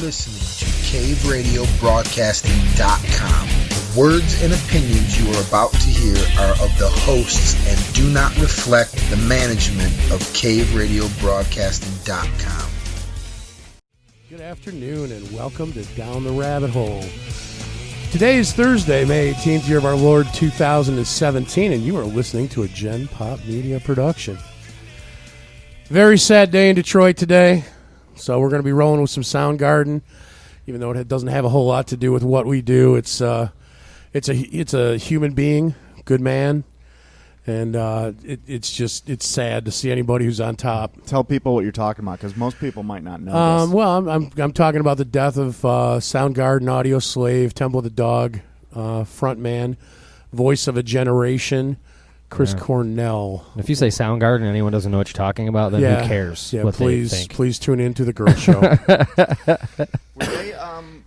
listening to CaveRadioBroadcasting.com. The words and opinions you are about to hear are of the hosts and do not reflect the management of CaveRadioBroadcasting.com. Good afternoon and welcome to Down the Rabbit Hole. Today is Thursday, May 18th, year of our Lord 2017, and you are listening to a Gen Pop Media production. Very sad day in Detroit today, so we're going to be rolling with some Soundgarden, even though it doesn't have a whole lot to do with what we do. It's a human being, good man, and it's sad to see anybody who's on top. Tell people what you're talking about, because most people might not know this. Well, I'm talking about the death of Soundgarden, Audio Slave, Temple of the Dog, frontman, voice of a generation, Chris Cornell. If you say Soundgarden and anyone doesn't know what you're talking about, then who cares what they think? Please tune in to the Girl Show. Were they,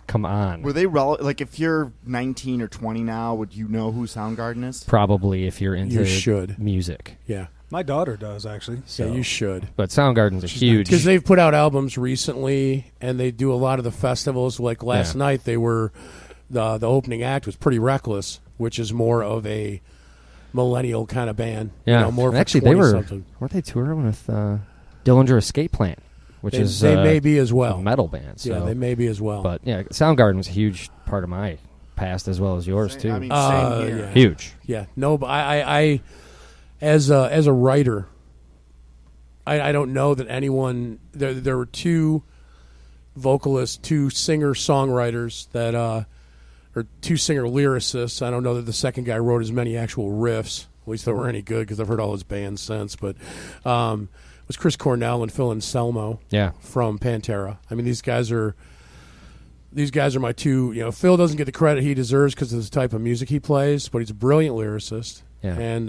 Come on. Were they like if you're 19 or 20 now, would you know who Soundgarden is? Probably if you're into should. music. Yeah. My daughter does, actually. So. Yeah, you should. But Soundgarden's are huge. Because they've put out albums recently, and they do a lot of the festivals. Like last night, they were the opening act was Pretty Reckless, which is more of a millennial kind of band. Yeah. You know, more actually, weren't they touring with Dillinger Escape Plan, which they may be as well. A metal band. So. Yeah, they may be as well. But yeah, Soundgarden was a huge part of my past as well as yours too. I mean, same here. Yeah. Huge. Yeah. No, but I as a writer, I don't know that anyone. There were two vocalists, two singer-songwriters that or two singer-lyricists. I don't know that the second guy wrote as many actual riffs. At least they were any good, because I've heard all his bands since. But it was Chris Cornell and Phil Anselmo from Pantera. I mean, these guys are my two. You know, Phil doesn't get the credit he deserves because of the type of music he plays, but he's a brilliant lyricist and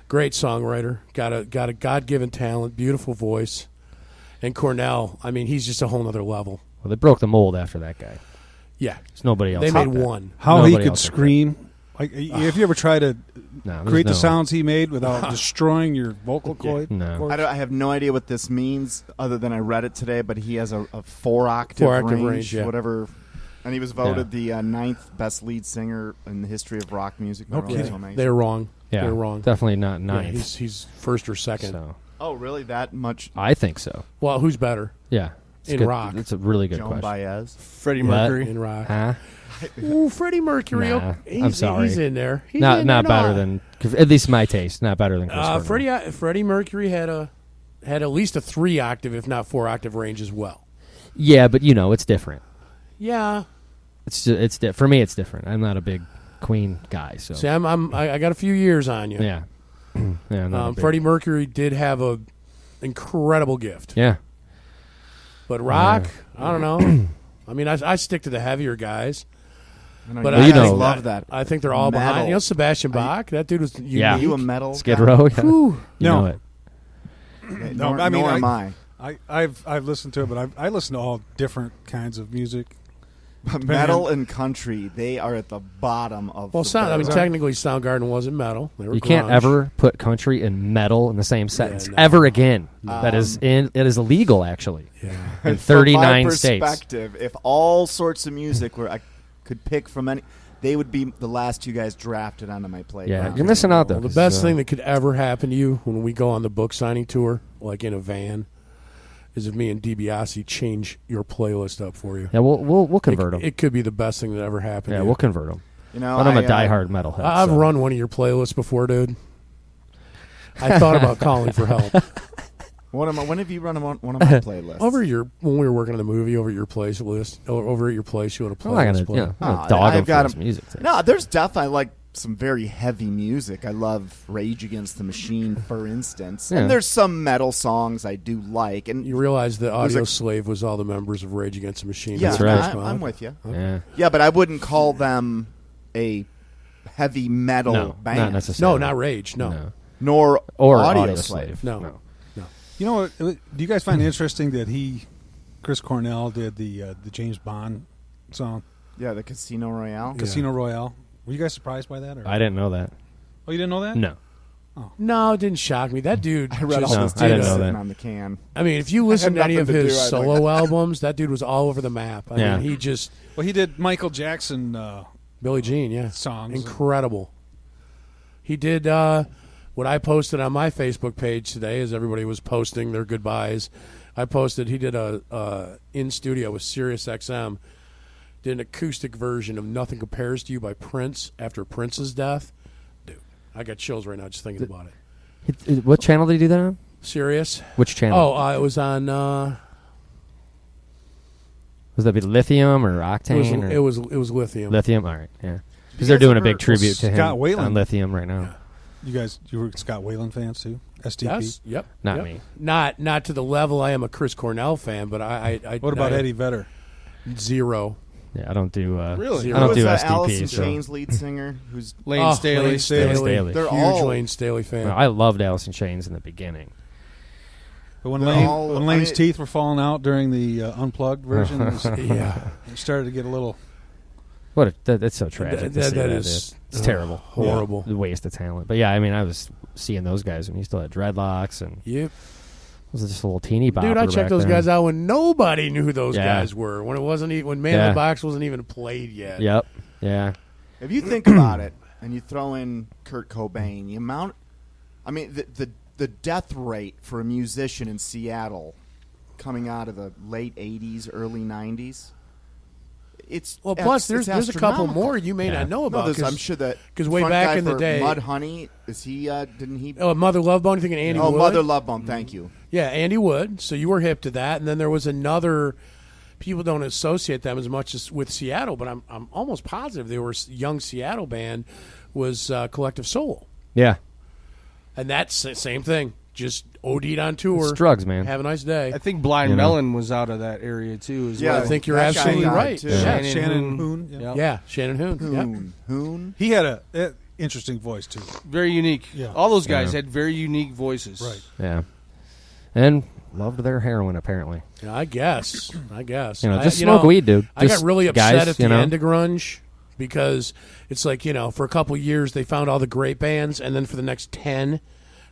great songwriter. Got a God-given talent, beautiful voice. And Cornell, I mean, he's just a whole other level. Well, they broke the mold after that guy. Yeah. There's nobody else. They made one. How he could scream. Like, if you ever try to create the sounds he made without destroying your vocal cord? No. I have no idea what this means other than I read it today, but he has a four-octave range, whatever. And he was voted the 9th best lead singer in the history of rock music. No kidding. They're wrong. Yeah, they're wrong. Definitely not 9th. Yeah, he's first or second. So. Oh, really? That much? I think so. Well, who's better? Yeah. In rock. It's a really good Joan question. Baez? Freddie Mercury in rock. Huh? Ooh, Freddie Mercury. Nah, I'm sorry. He's in there. Not better than, at least my taste, not better than Chris Cornell. Freddie Mercury had at least a 3-octave, if not 4-octave range as well. Yeah, but it's different. Yeah. For me, it's different. I'm not a big Queen guy, so. See, I got a few years on you. Yeah. Freddie Mercury did have a incredible gift. Yeah. But rock, I don't know. I mean, I stick to the heavier guys. But I love that. I think they're all behind. You know, Sebastian Bach. That dude was unique. Yeah. Are you a metal Skid Row? Yeah. You know it. No, I mean, nor am I. I've listened to it, but I listen to all different kinds of music. Metal and country, they are at the bottom of technically Soundgarden wasn't metal. They were you grunge. Can't ever put country and metal in the same sentence ever again. It is illegal, actually. Yeah. In 39 states. Perspective, if all sorts of music were I could pick from any, they would be the last two guys drafted onto my plate. Yeah, you're missing out, though. Well, the best thing that could ever happen to you when we go on the book signing tour, like in a van, is if me and DiBiase change your playlist up for you. Yeah, we'll convert them. It could be the best thing that ever happened. Yeah, we'll convert them. You know, I'm a diehard metalhead. I've run one of your playlists before, dude. I thought about calling for help. When have you run one of my playlists? When we were working on the movie, over at your place list, over at your place, you want to play. I'm not gonna dog him for his music. No, there's definitely like some very heavy music. I love Rage Against the Machine, for instance. And there's some metal songs I do like. And you realize the Audio Slave was all the members of Rage Against the Machine. Yeah, that's right. I'm with you. Okay. Yeah, but I wouldn't call them a heavy metal band. Not necessarily. No, not Rage. No. Nor Audio Slave. No. You know what? Do you guys find it interesting that Chris Cornell, did the James Bond song? Yeah, the Casino Royale. Casino Royale. Were you guys surprised by that? Or? I didn't know that. Oh, you didn't know that? No. No, it didn't shock me. That dude. I read just, all this I didn't data know sitting that. on the can. I mean, if you listen to any of his do, solo albums, that dude was all over the map. I mean, he just. Well, he did Michael Jackson. Billie Jean, songs. Incredible. He did what I posted on my Facebook page today as everybody was posting their goodbyes. I posted he did a in studio with Sirius XM, did an acoustic version of Nothing Compares to You by Prince after Prince's death. Dude, I got chills right now just thinking about it. What channel did he do that on? Sirius. Which channel? Oh, it was on... was that be Lithium or Octane? It was Lithium. Lithium, all right, yeah. Because they're doing a big tribute to him Scott Weiland on Lithium right now. You were Scott Weiland fans too? STP? Yes. Yep. Not me. Not to the level I am a Chris Cornell fan, but I What about Eddie Vedder? Zero. Yeah, I don't do. Really? I don't do Alice SDP. in So. Chains lead singer who's Lane Staley. Lane Staley. They're Huge all Lane Staley fan. Well, I loved Alice in Chains in the beginning. But when Lane's teeth were falling out during the unplugged version, it started to get a little. That's so tragic. That is it's terrible, horrible, the waste of talent. But yeah, I mean, I was seeing those guys when he still had dreadlocks and was just a little teeny bopper. Dude, I checked those guys out when nobody knew who those Yeah. guys were. When it wasn't when Man in the Box wasn't even played yet. Yep. Yeah. If you think about it, and you throw in Kurt Cobain, the amount, I mean, the death rate for a musician in Seattle coming out of the late '80s, early '90s. Plus there's a couple more you may not know about. I'm sure that because way back in the day, Mudhoney, is he? Didn't he? Oh, Mother Love Bone. You thinking Andy Wood? Oh, Mother Love Bone. Thank you. Yeah, Andy Wood. So you were hip to that, and then there was another. People don't associate them as much as with Seattle, but I'm almost positive they were a young Seattle band was Collective Soul. Yeah. And that's the same thing. Just OD'd on tour. It's drugs, man. Have a nice day. I think Blind Melon was out of that area too. As well. I think you're absolutely right. Yeah. Shannon Hoon. Yeah, Shannon Hoon. Hoon. He had an interesting voice too. Very unique. Yeah. All those guys had very unique voices. Right. Yeah. And loved their heroin apparently. Yeah, I guess. Just smoke weed, dude. I got really upset guys, at the end of grunge because it's like, for a couple years they found all the great bands, and then for the next 10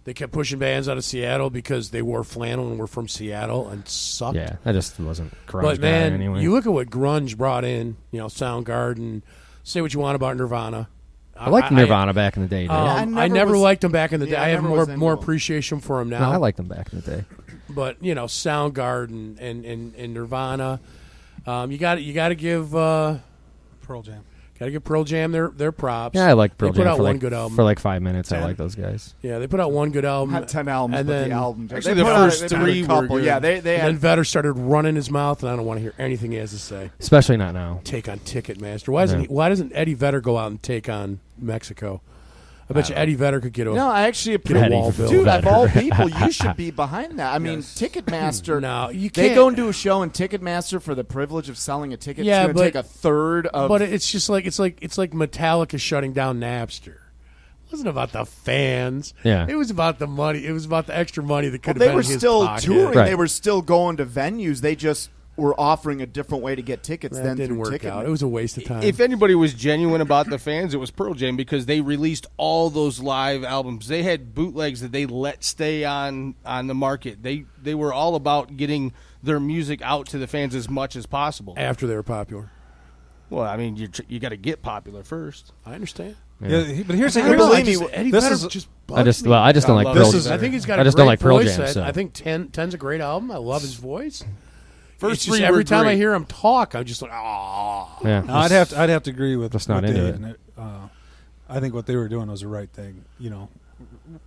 they kept pushing bands out of Seattle because they wore flannel and were from Seattle and sucked. Yeah, I just wasn't grunge But man, guy anyway. you look at what grunge brought in, Soundgarden, say what you want about Nirvana. I liked Nirvana back in the day, dude. I never liked them back in the day. I have was more appreciation for them now. No, I liked them back in the day. But Soundgarden and Nirvana, you got to give Pearl Jam. Got to give Pearl Jam their props. Yeah, I like Pearl They put Jam out one good album for like 5 minutes. I like those guys. Yeah, they put out one good album. Not 10 albums, and but then the album. Actually, they the put out first a three were couple. good. Yeah, they and had. then Vedder started running his mouth, and I don't want to hear anything he has to say. Especially not now. Take on Ticketmaster. Why doesn't Eddie Vedder go out and take on Mexico? I bet you Eddie Vedder could get a No, I actually get a wall bill. Dude, of all people, you should be behind that. I mean, Ticketmaster. No, you can't. They go and do a show in Ticketmaster for the privilege of selling a ticket. Yeah, it's going to take a third of. But it's just like it's like Metallica shutting down Napster. It wasn't about the fans. Yeah. It was about the money. It was about the extra money that could have they been were in his still pocket. touring. Right. They were still going to venues. They just were offering a different way to get tickets That than didn't through work Ticketmaster. out. It was a waste of time. If anybody was genuine about the fans, it was Pearl Jam because they released all those live albums. They had bootlegs that they let stay on the market. They were all about getting their music out to the fans as much as possible. After they were popular. Well, I mean, you got to get popular first. I understand. Yeah, but here's Eddie This Vedder is just. I just don't like Pearl Jam. I think he's got. I a just great don't like Pearl voice. Jam. So. I think 10's a great album. I love his voice. First It's just three every were time great. I hear him talk, I'm just like, ah. Yeah. No, I'd have to agree with. Just not what into they- it. and I think what they were doing was the right thing.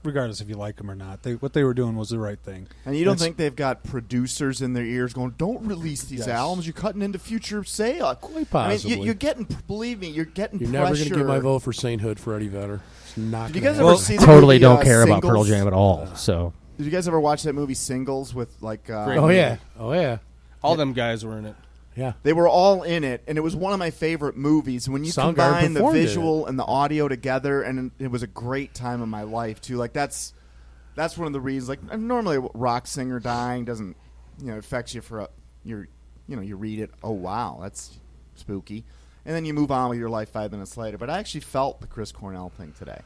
Regardless if you like them or not, what they were doing was the right thing. And you don't think they've got producers in their ears going, "Don't release these albums. You're cutting into future sales." Quite possibly. I mean, you're getting. Believe me, you're getting You're pressure. never going to get my vote for Sainthood for Eddie Vedder. It's not. Did you gonna guys happen. ever see the Totally movie, don't care about Singles? Pearl Jam at all. So. Did you guys ever watch that movie Singles with like? Oh yeah. All them guys were in it. Yeah. They were all in it, and it was one of my favorite movies. When you Soundgarden combine the performed in visual and the audio together, and it was a great time in my life too. Like that's one of the reasons. Like normally, a rock singer dying doesn't affects you for you read it. Oh wow, that's spooky, and then you move on with your life 5 minutes later. But I actually felt the Chris Cornell thing today.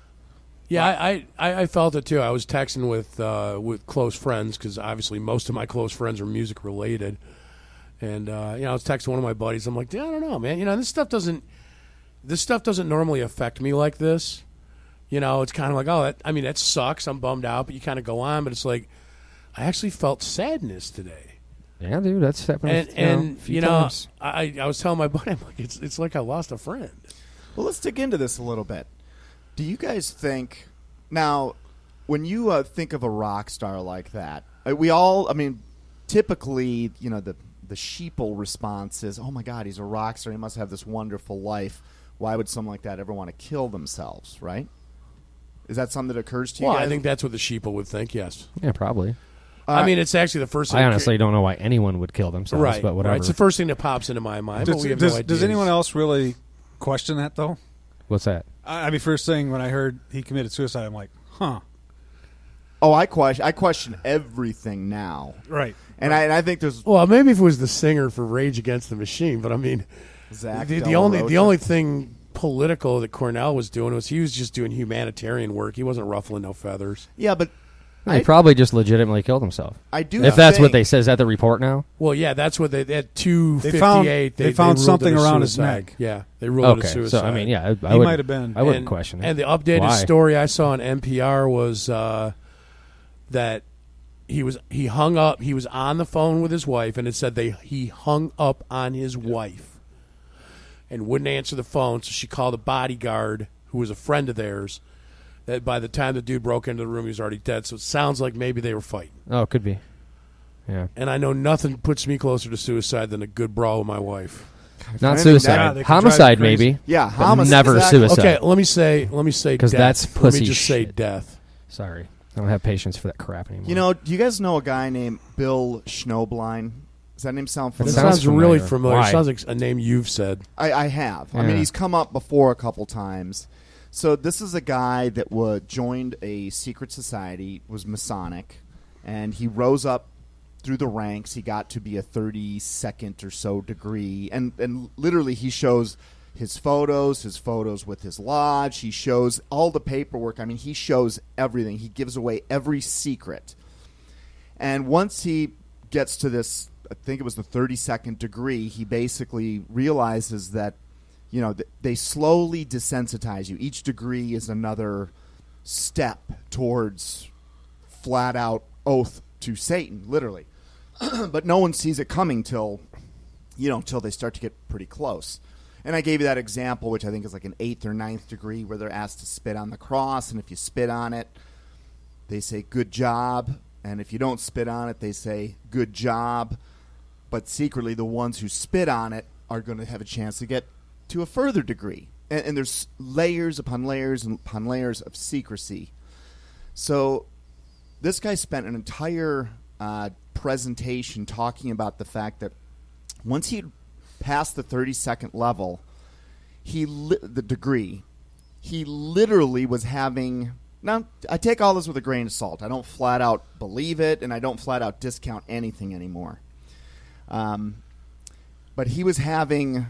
Yeah, I felt it too. I was texting with close friends because obviously most of my close friends are music related, and I was texting one of my buddies. I'm like, I don't know, man. This stuff doesn't normally affect me like this. It's kind of like, that sucks. I'm bummed out, but you kind of go on. But it's like, I actually felt sadness today. Yeah, dude, that's happened. And times. I was telling my buddy, I'm like, it's like I lost a friend. Well, let's dig into this a little bit. Do you guys think now, when you think of a rock star like that, typically, the sheeple response is, "Oh my God, he's a rock star. He must have this wonderful life. Why would someone like that ever want to kill themselves?" Right? Is that something that occurs to you? Well, guys? I think that's what the sheeple would think. Yes. Yeah, probably. It's actually the first thing. I honestly don't know why anyone would kill themselves, right, but whatever. Right. It's the first thing that pops into my mind. But we have no idea. Does anyone else really question that, though? What's that? First thing when I heard he committed suicide, I'm like, huh. Oh, I question everything now. Right. And right. I think there's... Well, maybe if it was the singer for Rage Against the Machine, but the only thing political that Cornell was doing was he was just doing humanitarian work. He wasn't ruffling no feathers. Yeah, but... He probably just legitimately killed himself. I do. If that's what they said, is that the report now? Well, yeah, that's what they at 2:58. They found something around his neck. Yeah, they ruled it a suicide. So I he might have been. I wouldn't question it. And the updated story I saw on NPR was that he hung up. He was on the phone with his wife, and it said he hung up on his wife and wouldn't answer the phone. So she called a bodyguard who was a friend of theirs. That by the time the dude broke into the room, he was already dead. So it sounds like maybe they were fighting. Oh, it could be. Yeah. And I know nothing puts me closer to suicide than a good brawl with my wife. Not suicide. Homicide, maybe. Yeah, homicide. Never suicide. Okay, let me say because that's pussy. Let me just shit. say death. Sorry, I don't have patience for that crap anymore. Do you guys know a guy named Bill Schnobline? Does that name sound familiar? That sounds really familiar. Why? It sounds like a name you've said. I have. Yeah. He's come up before a couple times. So this is a guy that joined a secret society, was Masonic, and he rose up through the ranks. He got to be a 32nd or so degree, and literally he shows his photos with his lodge. He shows all the paperwork. He shows everything. He gives away every secret. And once he gets to this, I think it was the 32nd degree, he basically realizes that they slowly desensitize you. Each degree is another step towards flat-out oath to Satan, literally. But no one sees it coming till they start to get pretty close. And I gave you that example, which I think is like an 8th or 9th degree, where they're asked to spit on the cross, and if you spit on it, they say, "Good job." And if you don't spit on it, they say, "Good job." But secretly, the ones who spit on it are going to have a chance to get to a further degree. And there's layers upon layers upon layers of secrecy. So this guy spent an entire presentation talking about the fact that once he passed the 32nd level, the degree, he literally was having... Now, I take all this with a grain of salt. I don't flat out believe it, and I don't flat out discount anything anymore. But he was having...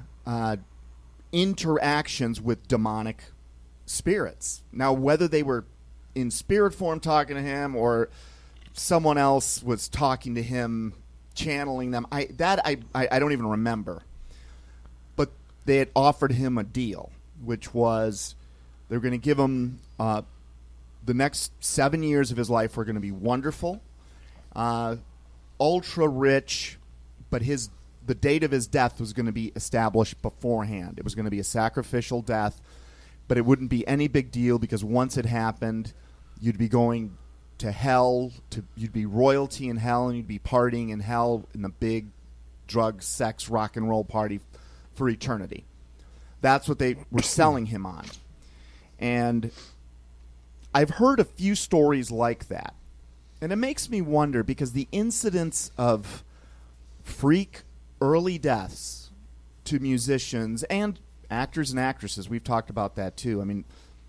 interactions with demonic spirits. Now, whether they were in spirit form talking to him or someone else was talking to him, channeling them, I don't even remember. But they had offered him a deal, which was they were going to give him the next 7 years of his life were going to be wonderful, ultra rich, but the date of his death was going to be established beforehand. It was going to be a sacrificial death, but it wouldn't be any big deal because once it happened, you'd be going to hell. You'd be royalty in hell, and you'd be partying in hell in the big drug, sex, rock and roll party for eternity. That's what they were selling him on. And I've heard a few stories like that. And it makes me wonder because the incidence of freak early deaths to musicians and actors and actresses, we've talked about that too.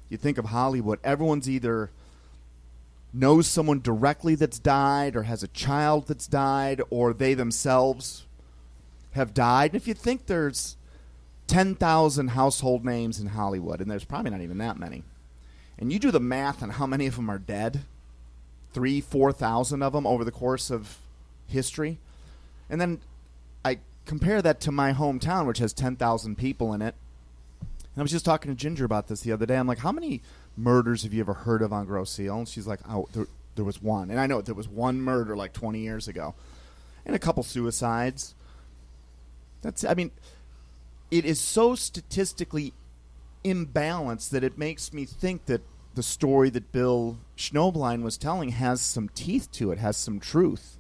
You think of Hollywood, everyone's either knows someone directly that's died or has a child that's died or they themselves have died. And if you think there's 10,000 household names in Hollywood, and there's probably not even that many, and you do the math on how many of them are dead, 3,000-4,000 of them over the course of history, and then I compare that to my hometown, which has 10,000 people in it. And I was just talking to Ginger about this the other day. I'm like, how many murders have you ever heard of on Grosse Ile? And she's like, oh, there was one. And I know there was one murder like 20 years ago. And a couple suicides. It is so statistically imbalanced that it makes me think that the story that Bill Schnoebelein was telling has some teeth to it, has some truth.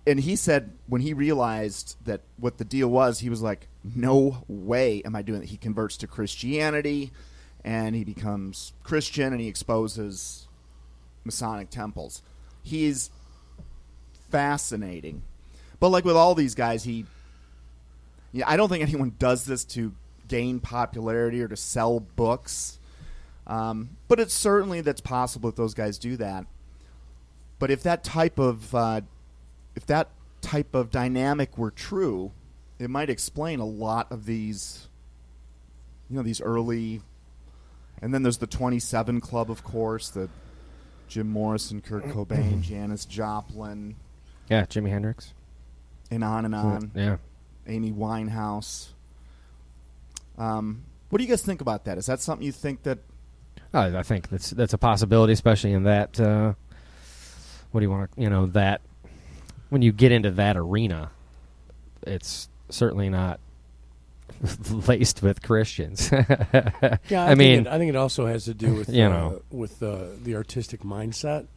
And he said when he realized that what the deal was, he was like, no way am I doing it. He converts to Christianity, and he becomes Christian, and he exposes Masonic temples. He's fascinating. But like with all these guys, I don't think anyone does this to gain popularity or to sell books. But it's certainly that's possible that those guys do that. But if that type of dynamic were true, it might explain a lot of these, these early. And then there's the 27 Club, of course, the Jim Morrison, Kurt Cobain, Janis Joplin. Yeah, Jimi Hendrix. And on and on. Yeah. Amy Winehouse. What do you guys think about that? Is that something you think that? I think that's a possibility, especially in that. What do you want to? That when you get into that arena, it's certainly not laced with Christians. Yeah, I think it also has to do with with the artistic mindset.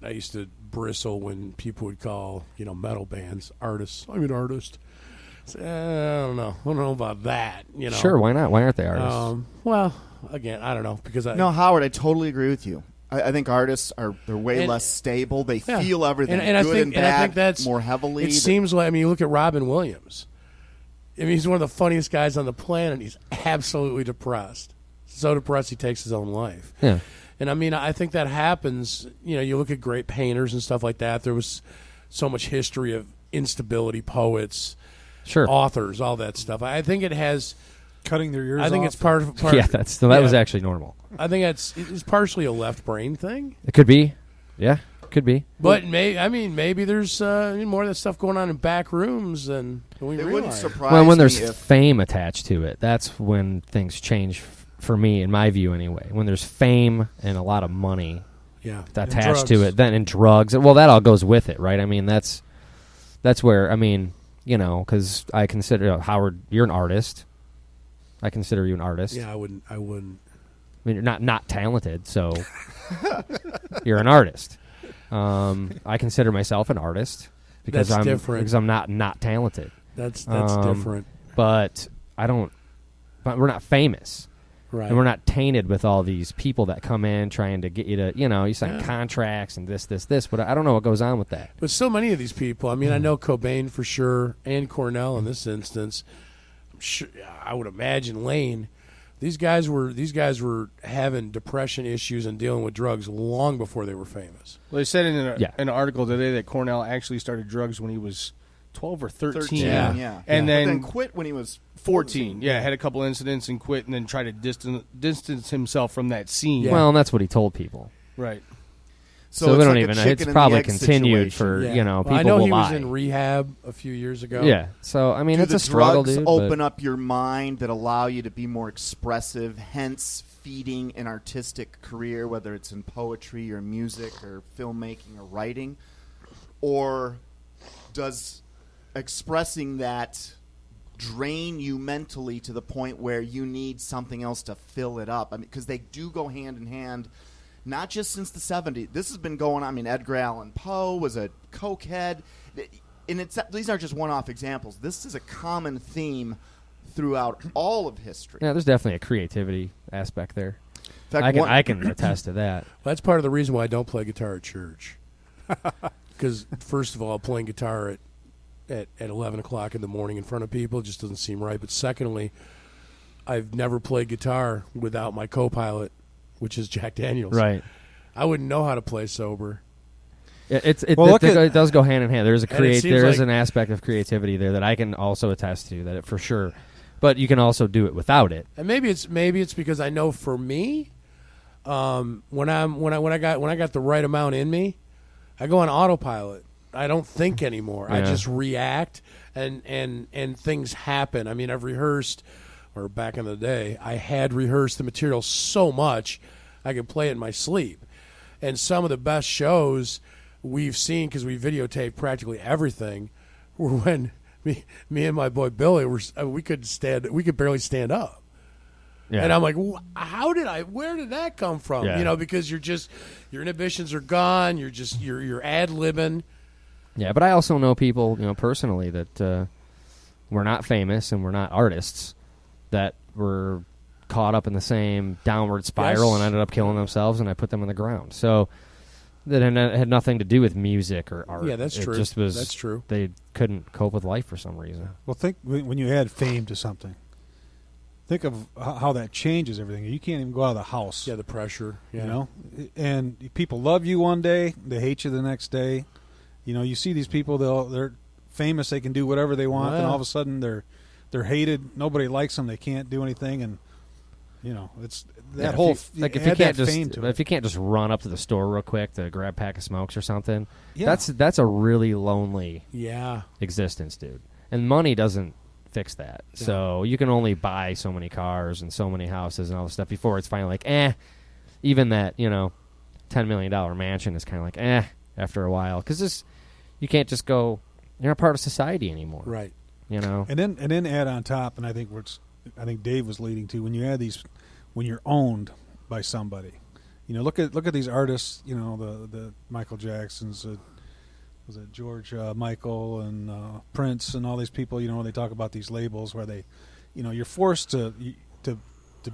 I used to bristle when people would call metal bands artists. I'm an artist. So, I don't know about that. Sure, why not? Why aren't they artists? Well, again, I don't know because No, Howard, I totally agree with you. I think artists they're way less stable. They feel everything good and bad, I think that's more heavily. It seems like you look at Robin Williams. He's one of the funniest guys on the planet. He's absolutely depressed. So depressed he takes his own life. Yeah. And I think that happens. You look at great painters and stuff like that. There was so much history of instability, poets, sure, authors, all that stuff. I think it has cutting their ears. I think off. It's part of. Yeah, that was actually normal. I think it's partially a left brain thing. It could be. Yeah, could be. But maybe there's more of that stuff going on in back rooms than we realize. Wouldn't surprise well, when there's me if fame attached to it, that's when things change. For me, in my view, anyway, when there's fame and a lot of money, attached to it, then and drugs, well, that all goes with it, right? That's where because I consider Howard, you're an artist. I consider you an artist. Yeah, I wouldn't. You're not talented, so you're an artist. I consider myself an artist because that's different. Because I'm not talented. That's different. But I don't. But we're not famous. Right. And we're not tainted with all these people that come in trying to get you to, you sign contracts and this, but I don't know what goes on with that. But so many of these people, I know Cobain for sure, and Cornell in this instance. I'm sure, I would imagine Lane. These guys were having depression issues and dealing with drugs long before they were famous. Well, they said in an article today that Cornell actually started drugs when he was 12 or 13. And then quit when he was 14. Yeah, had a couple incidents and quit, and then tried to distance himself from that scene. Yeah. Well, and that's what he told people. Right. So we don't even know. It's probably continued for, people I know will he lie. was in rehab a few years ago. Yeah. So, it's a struggle, dude. Open up your mind that allow you to be more expressive, hence feeding an artistic career, whether it's in poetry or music or filmmaking or writing? Or does expressing that drain you mentally to the point where you need something else to fill it up? Because they do go hand in hand, not just since the 70s. This has been going on. Edgar Allan Poe was a cokehead. And these aren't just one-off examples. This is a common theme throughout all of history. Yeah, there's definitely a creativity aspect there. In fact, I can attest to that. Well, that's part of the reason why I don't play guitar at church. Because, first of all, playing guitar at 11 o'clock in the morning in front of people just doesn't seem right. But secondly, I've never played guitar without my co-pilot, which is Jack Daniels. Right. I wouldn't know how to play sober. It does go hand in hand. There's there's an aspect of creativity there that I can also attest to, that it for sure But you can also do it without it. And maybe it's because I know for me, when I got the right amount in me, I go on autopilot. I don't think anymore. Yeah. I just react, and things happen. I mean, I've rehearsed, or back in the day, I had rehearsed the material so much I could play it in my sleep. And some of the best shows we've seen, because we videotaped practically everything, were when me and my boy Billy we could barely stand up. Yeah. And I'm like, where did that come from? Yeah. Because your inhibitions are gone. You're ad-libbing. Yeah, but I also know people, personally that were not famous and were not artists that were caught up in the same downward spiral and ended up killing themselves, and I put them on the ground. So that had nothing to do with music or art. Yeah, that's true. That's true. They couldn't cope with life for some reason. Well, think when you add fame to something. Think of how that changes everything. You can't even go out of the house. Yeah, the pressure. Yeah. And people love you one day, they hate you the next day. You see these people, they're famous, they can do whatever they want, and all of a sudden they're hated. Nobody likes them. They can't do anything, and it's that whole if you can't just run up to the store real quick to grab a pack of smokes or something. Yeah. That's a really lonely existence, dude. And money doesn't fix that. Yeah. So you can only buy so many cars and so many houses and all this stuff before it's finally like, even that, $10 million mansion is kind of like, after a while. Because you can't just go, you're not part of society anymore. Right. And then add on top, and I think Dave was leading to, when you add these, when you're owned by somebody. Look at these artists, the Michael Jacksons, was it George Michael and Prince and all these people, they talk about these labels where they, you're forced to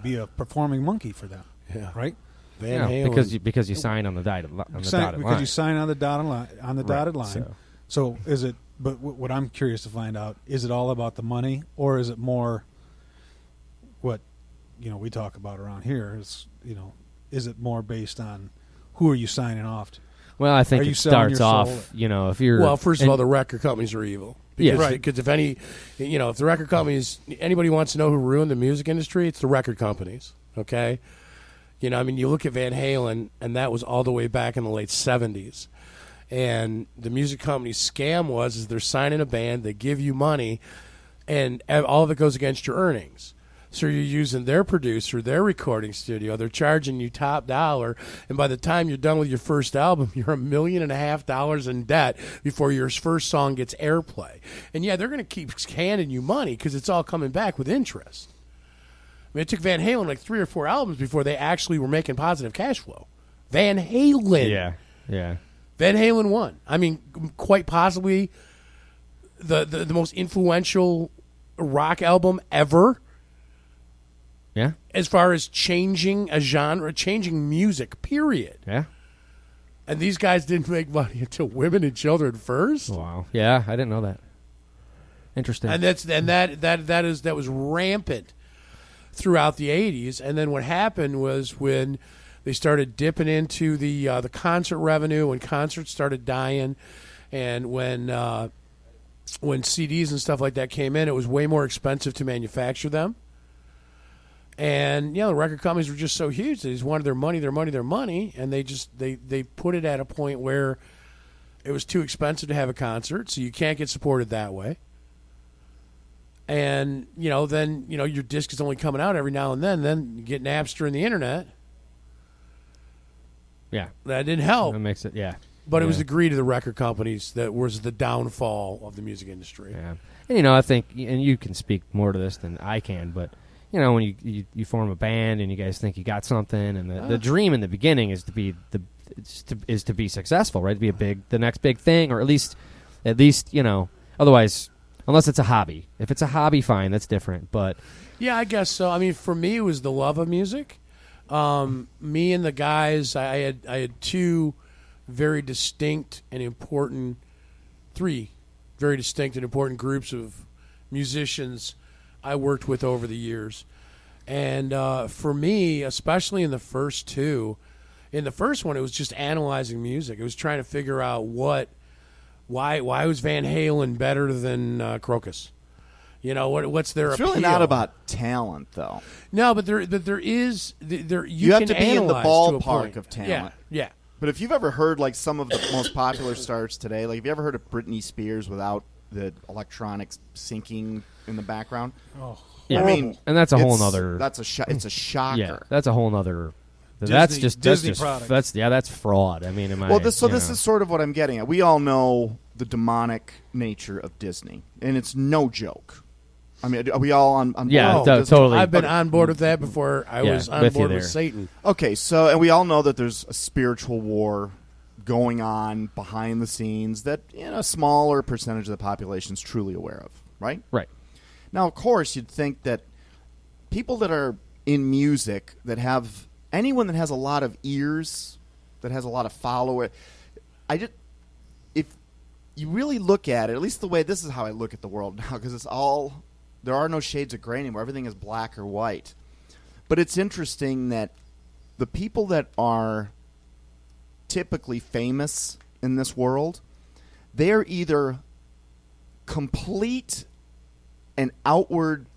be a performing monkey for them. Yeah. Right? Because you sign on the dotted line. Because you sign on the dotted line. So is it, but what I'm curious to find out, is it all about the money, or is it more what, we talk about around here is, is it more based on who are you signing off to? Well, I think it starts off, if you're... Well, first of all, the record companies are evil. Because if the record companies, anybody wants to know who ruined the music industry, it's the record companies, okay? You look at Van Halen, and that was all the way back in the late 70s. And the music company's scam is they're signing a band, they give you money, and all of it goes against your earnings. So you're using their producer, their recording studio. They're charging you top dollar. And by the time you're done with your first album, you're $1.5 million in debt before your first song gets airplay. And, they're going to keep handing you money because it's all coming back with interest. I mean, it took Van Halen like 3 or 4 albums before they actually were making positive cash flow. Van Halen. Yeah. Van Halen won. I mean, quite possibly the most influential rock album ever. Yeah. As far as changing a genre, changing music, period. Yeah. And these guys didn't make money until Women and Children first. Wow. Yeah, I didn't know that. Interesting. And that was rampant throughout the 80s. And then what happened was when they started dipping into the concert revenue, when concerts started dying, and when CDs and stuff like that came in, it was way more expensive to manufacture them. And the record companies were just so huge. They just wanted their money, and they put it at a point where it was too expensive to have a concert, so you can't get supported that way. And then your disc is only coming out every now and then. Then you get Napster and the internet. Yeah, that didn't help. That makes it But it was the greed of the record companies that was the downfall of the music industry. Yeah, and I think, and you can speak more to this than I can, but. When you form a band and you guys think you got something, and the dream in the beginning is to be to be successful, right? To be the next big thing, or at least otherwise, unless it's a hobby. If it's a hobby, fine, that's different. But yeah, I guess so. I mean, for me, it was the love of music. Me and the guys, I had 3 very distinct and important groups of musicians I worked with over the years. And for me, especially in the first 2, in the first one, it was just analyzing music. It was trying to figure out why was Van Halen better than Crocus? You know what's their It's appeal? really not about talent, though. No, but there is You have can to be in the analyze to a ballpark point. of talent. Yeah. But if you've ever heard like some of the most popular stars today, like have you ever heard of Britney Spears without the electronics syncing in the background? Oh, Yeah. I mean, and that's a whole it's- nother. It's a shocker. Yeah, that's a whole nother. Disney product. That's fraud. I mean, This is sort of what I'm getting at. We all know the demonic nature of Disney, and it's no joke. I mean, are we all on board? Yeah, with Disney? totally. I've been on board with that before. I Yeah, was on with you board with there. Satan. Okay, so and we all know that there's a spiritual war going on behind the scenes that a smaller percentage of the population is truly aware of, right? Right. Now, of course, you'd think that people that are in music that have anyone that has a lot of ears, that has a lot of followers, if you really look at it, at least the way this is how I look at the world now, because there are no shades of gray anymore. Everything is black or white. But it's interesting that the people that are typically famous in this world, they're either complete and outward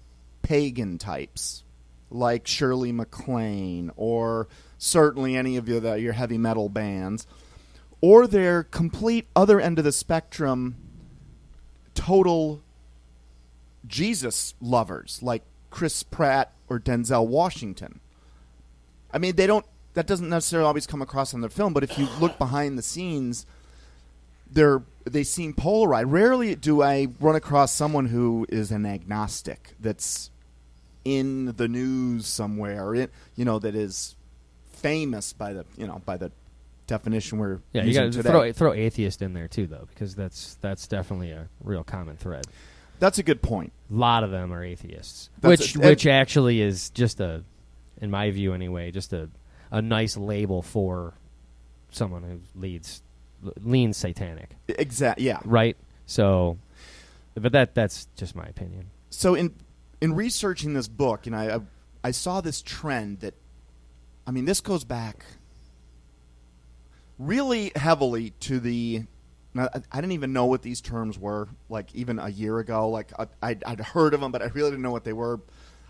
pagan types, like Shirley MacLaine, or certainly any of your heavy metal bands, or they're complete other end of the spectrum, total Jesus lovers, like Chris Pratt or Denzel Washington. I mean, that doesn't necessarily always come across on their film, but if you look behind the scenes, they seem polarized. Rarely do I run across someone who is an agnostic that's in the news somewhere, that is famous by the definition we're Yeah, you using got to today. throw atheist in there too, though, because that's definitely a real common thread. That's a good point. A lot of them are atheists, That's which actually is just in my view anyway, just a nice label for someone who leans satanic. Exactly. Yeah. Right. So, but that's just my opinion. So in researching this book, I saw this trend that, I mean, this goes back really heavily to the. Now, I didn't even know what these terms were, like even a year ago. Like I'd heard of them, but I really didn't know what they were.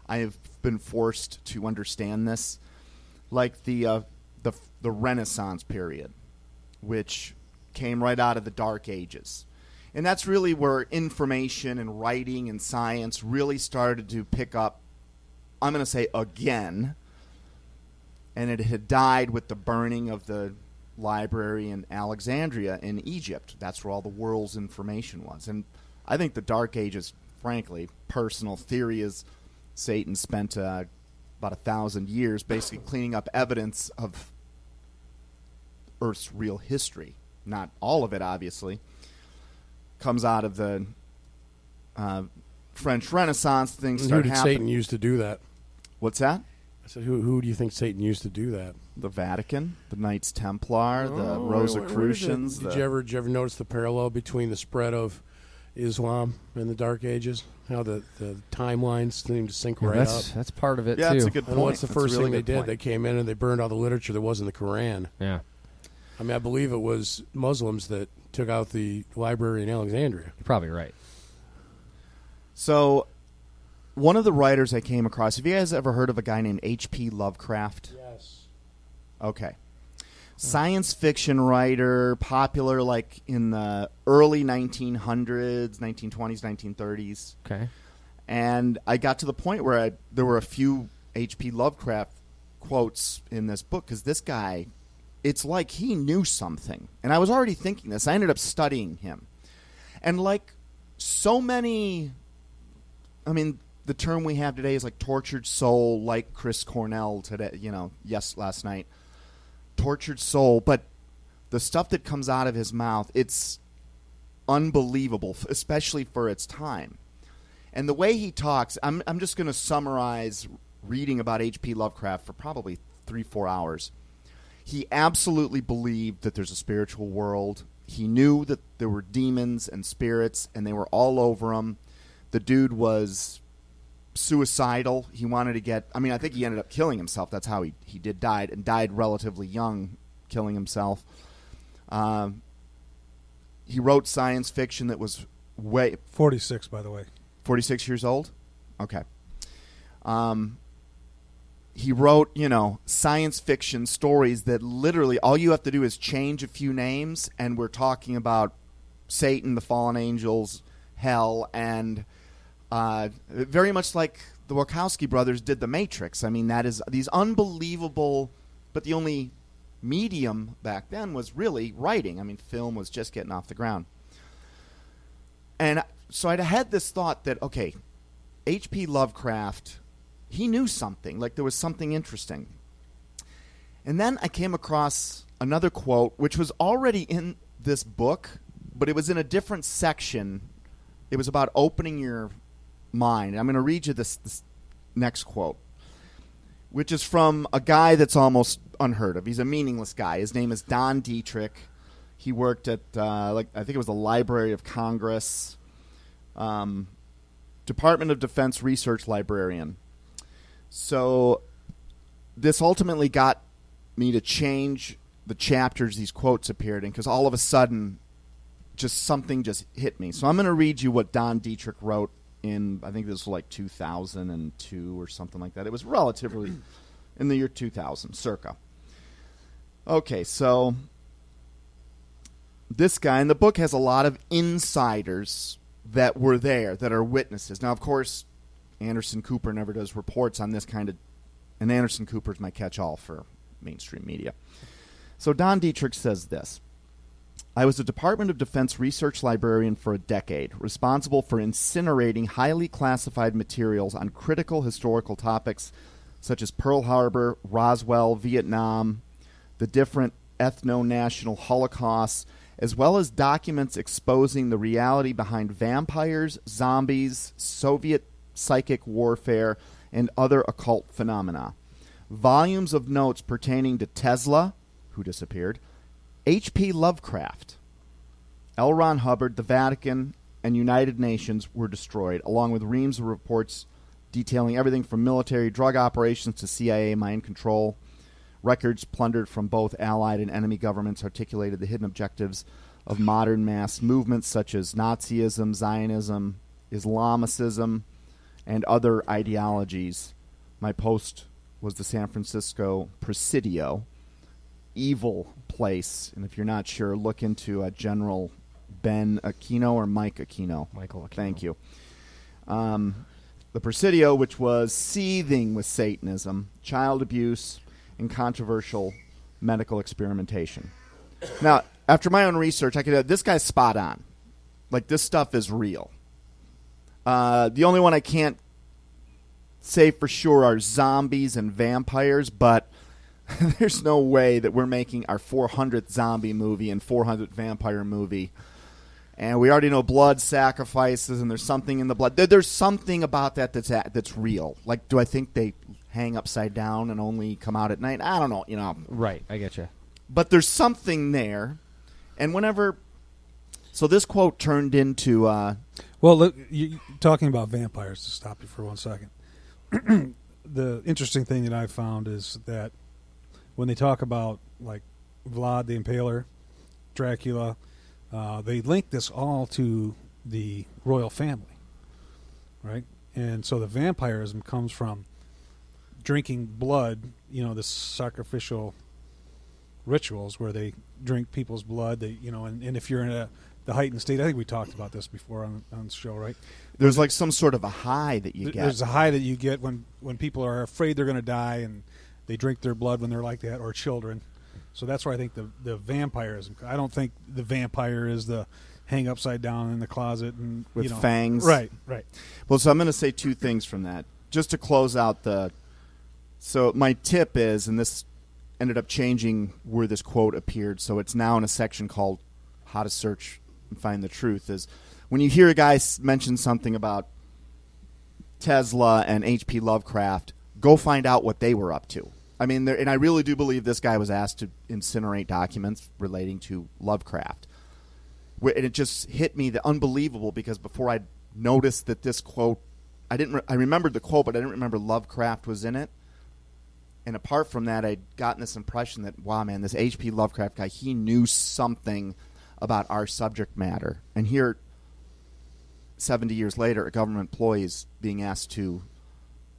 I have been forced to understand this, like the Renaissance period, which came right out of the Dark Ages. And that's really where information and writing and science really started to pick up, I'm going to say again, and it had died with the burning of the library in Alexandria in Egypt. That's where all the world's information was. And I think the Dark Ages, frankly, personal theory is Satan spent about 1,000 years basically cleaning up evidence of Earth's real history. Not all of it, obviously. Comes out of the French Renaissance. Things start Who did happening. Satan use to do that? What's that? I said, who do you think Satan used to do that? The Vatican, the Knights Templar, the Oh, Rosicrucians. Did you ever notice the parallel between the spread of Islam and the Dark Ages? How the timelines seem to sync right up. That's part of it Yeah, too. that's a good point. And what's the That's a first really thing they good did? point. They came in and they burned all the literature that was in the Quran. Yeah. I mean, I believe it was Muslims that took out the library in Alexandria. You're probably right. So, one of the writers I came across, have you guys ever heard of a guy named H.P. Lovecraft? Yes. Okay. Science fiction writer, popular like in the early 1900s, 1920s, 1930s. Okay. And I got to the point where there were a few H.P. Lovecraft quotes in this book because this guy, it's like he knew something. And I was already thinking this. I ended up studying him. And like so many, I mean, the term we have today is like tortured soul, like Chris Cornell today, last night. Tortured soul. But the stuff that comes out of his mouth, it's unbelievable, especially for its time. And the way he talks, I'm just going to summarize reading about H.P. Lovecraft for probably 3-4 hours. He absolutely believed that there's a spiritual world. He knew that there were demons and spirits, and they were all over him. The dude was suicidal. He wanted to get... I mean, I think he ended up killing himself. That's how he did die, and died relatively young, killing himself. He wrote science fiction that was way... 46, by the way. 46 years old? Okay. He wrote, science fiction stories that literally all you have to do is change a few names, and we're talking about Satan, the fallen angels, hell, and very much like the Wachowski brothers did The Matrix. I mean, that is these unbelievable, but the only medium back then was really writing. I mean, film was just getting off the ground. And so I had this thought that, okay, H.P. Lovecraft, he knew something, like there was something interesting. And then I came across another quote, which was already in this book, but it was in a different section. It was about opening your mind. I'm going to read you this next quote, which is from a guy that's almost unheard of. He's a meaningless guy. His name is Don Dietrich. He worked at, I think it was the Library of Congress, Department of Defense Research Librarian. So this ultimately got me to change the chapters these quotes appeared in, because all of a sudden just something just hit me. So I'm going to read you what Don Dietrich wrote in, I think this was like 2002 or something like that. It was relatively in the year 2000, circa. Okay, so this guy in the book has a lot of insiders that were there, that are witnesses. Now, of course, Anderson Cooper never does reports on this kind of, and Anderson Cooper's my catch-all for mainstream media. So Don Dietrich says this: I was a Department of Defense research librarian for a decade, responsible for incinerating highly classified materials on critical historical topics such as Pearl Harbor, Roswell, Vietnam, the different ethno-national holocausts, as well as documents exposing the reality behind vampires, zombies, Soviet psychic warfare, and other occult phenomena. Volumes of notes pertaining to Tesla, who disappeared, H.P. Lovecraft, L. Ron Hubbard, the Vatican, and United Nations were destroyed, along with reams of reports detailing everything from military drug operations to CIA mind control. Records plundered from both Allied and enemy governments articulated the hidden objectives of modern mass movements such as Nazism, Zionism, Islamicism, and other ideologies. My post was the San Francisco Presidio, evil place. And if you're not sure, look into General Ben Aquino or Mike Aquino. Michael Aquino. Thank you. The Presidio, which was seething with Satanism, child abuse, and controversial medical experimentation. Now, after my own research, I could this guy's spot on. Like, this stuff is real. The only one I can't say for sure are zombies and vampires, but there's no way that we're making our 400th zombie movie and 400th vampire movie. And we already know blood sacrifices, and there's something in the blood. There's something about that that's real. Like, do I think they hang upside down and only come out at night? I don't know, Right, I get you. But there's something there. And whenever... So this quote turned into... Well, look, you talking about vampires, to stop you for 1 second. The interesting thing that I found is that when they talk about, like, Vlad the Impaler, Dracula, they link this all to the royal family, right? And so the vampirism comes from drinking blood, the sacrificial rituals where they drink people's blood. They, and if you're in the heightened state, I think we talked about this before on the show, right? There's like some sort of a high that you get. There's a high that you get when people are afraid they're going to die and they drink their blood when they're like that, or children. So that's where I think the vampirism. I don't think the vampire is the hang upside down in the closet and with fangs. Right. Well, so I'm going to say two things from that, just to close out the. So my tip is, and this ended up changing where this quote appeared, so it's now in a section called "How to Search and Find the Truth." Is when you hear a guy mention something about Tesla and H.P. Lovecraft, go find out what they were up to. I mean, and I really do believe this guy was asked to incinerate documents relating to Lovecraft. And it just hit me the unbelievable, because before I noticed that this quote, I remembered the quote, but I didn't remember Lovecraft was in it. And apart from that, I'd gotten this impression that, wow, man, this H.P. Lovecraft guy, he knew something about our subject matter. And here, 70 years later, a government employee is being asked to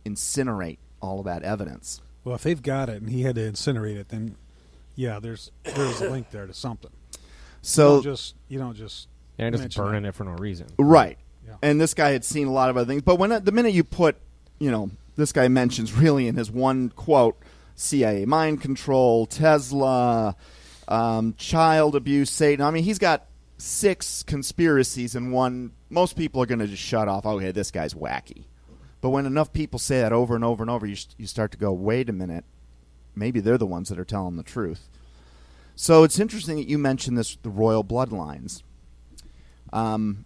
incinerate all of that evidence. Well, if they've got it and he had to incinerate it, then yeah, there's a link there to something. So you don't just just burning it for no reason. Right. Yeah. And this guy had seen a lot of other things. But the minute you put, this guy mentions really in his one quote, CIA mind control, Tesla, child abuse, Satan. I mean, he's got 6 conspiracies in one. Most people are going to just shut off, okay, this guy's wacky. But when enough people say that over and over and over, you start to go, wait a minute, maybe they're the ones that are telling the truth. So it's interesting that you mentioned the royal bloodlines. And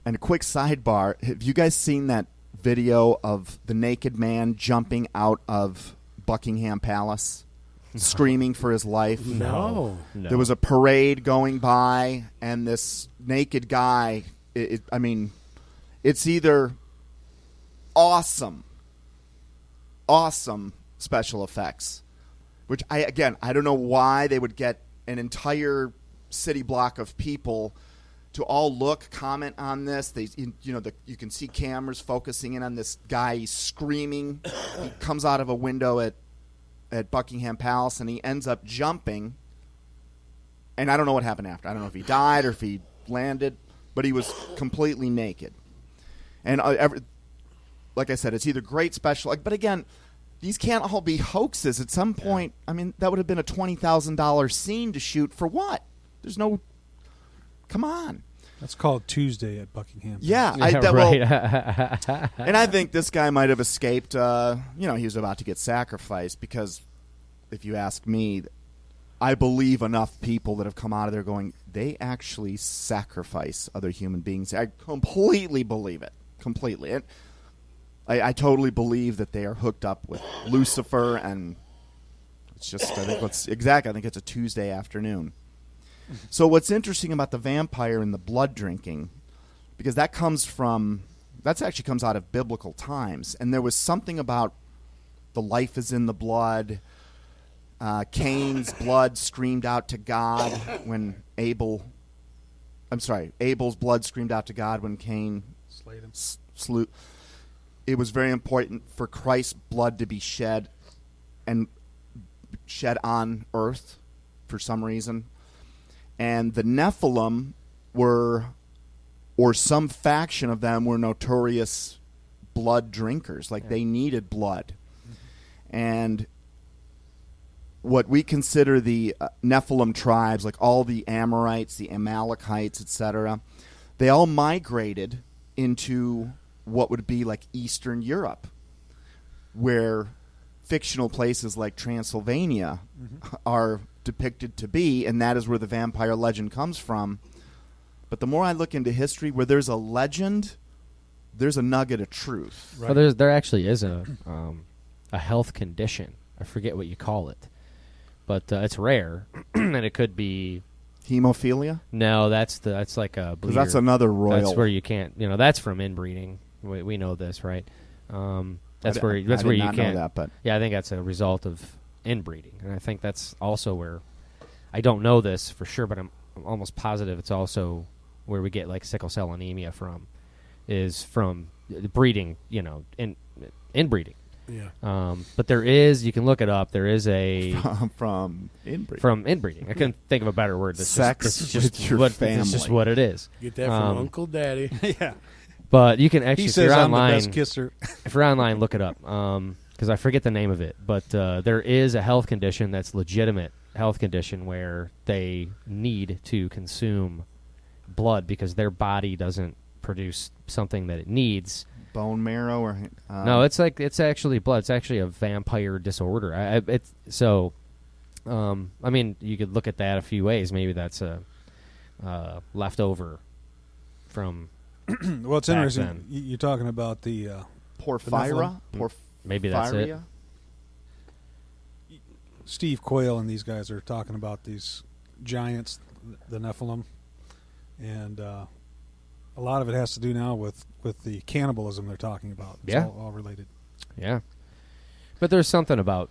a quick sidebar, have you guys seen that video of the naked man jumping out of Buckingham Palace, screaming for his life? No. There was a parade going by, and this naked guy, it's either awesome special effects, which I don't know why they would get an entire city block of people to all comment on this. You can see cameras focusing in on this guy. He's screaming. He comes out of a window at Buckingham Palace, and he ends up jumping. And I don't know what happened after. I don't know if he died or if he landed, but he was completely naked. And like I said, it's either great special, but again, these can't all be hoaxes. At some point, that would have been a $20,000 scene to shoot for what? There's no. Come on. That's called Tuesday at Buckingham. Yeah, right. And I think this guy might have escaped. He was about to get sacrificed, because if you ask me, I believe enough people that have come out of there going, they actually sacrifice other human beings. I completely believe it. Completely. I totally believe that they are hooked up with Lucifer, and it's just, I think it's a Tuesday afternoon. So what's interesting about the vampire and the blood drinking, because that actually comes out of biblical times, and there was something about the life is in the blood. Cain's blood screamed out to God when Abel's blood screamed out to God when Cain slew. It was very important for Christ's blood to be shed and shed on earth for some reason. And the Nephilim or some faction of them were notorious blood drinkers. They needed blood. And what we consider the Nephilim tribes, like all the Amorites, the Amalekites, etc., they all migrated into what would be like Eastern Europe, where fictional places like Transylvania are depicted to be, and that is where the vampire legend comes from. But the more I look into history, where there's a legend, there's a nugget of truth. Right. Well, there actually is a health condition. I forget what you call it, but it's rare, and it could be hemophilia. No, that's like a bleeder. Because that's another royal. That's where you can't. That's from inbreeding. We know this, right? That's where you can't. Know that, but yeah, I think that's a result of inbreeding, and I think that's also where I don't know this for sure, but I'm almost positive it's also where we get like sickle cell anemia from, is from breeding, inbreeding. Yeah. But there is, you can look it up. There is a from inbreeding. From inbreeding. I couldn't think of a better word. Sex with your family. It's just what it is. Get that from Uncle Daddy. Yeah. But you can actually, he says, if you're I'm online, the best kisser. If you're online, look it up. Because I forget the name of it. But there is a health condition that's legitimate health condition where they need to consume blood because their body doesn't produce something that it needs. Bone marrow or no, it's actually blood. It's actually a vampire disorder. I mean, you could look at that a few ways. Maybe that's a leftover from. Well, it's interesting. Then. You're talking about the porphyra. Maybe that's it. Steve Quayle and these guys are talking about these giants, the Nephilim, and a lot of it has to do now with the cannibalism they're talking about. It's all related. Yeah. But there's something about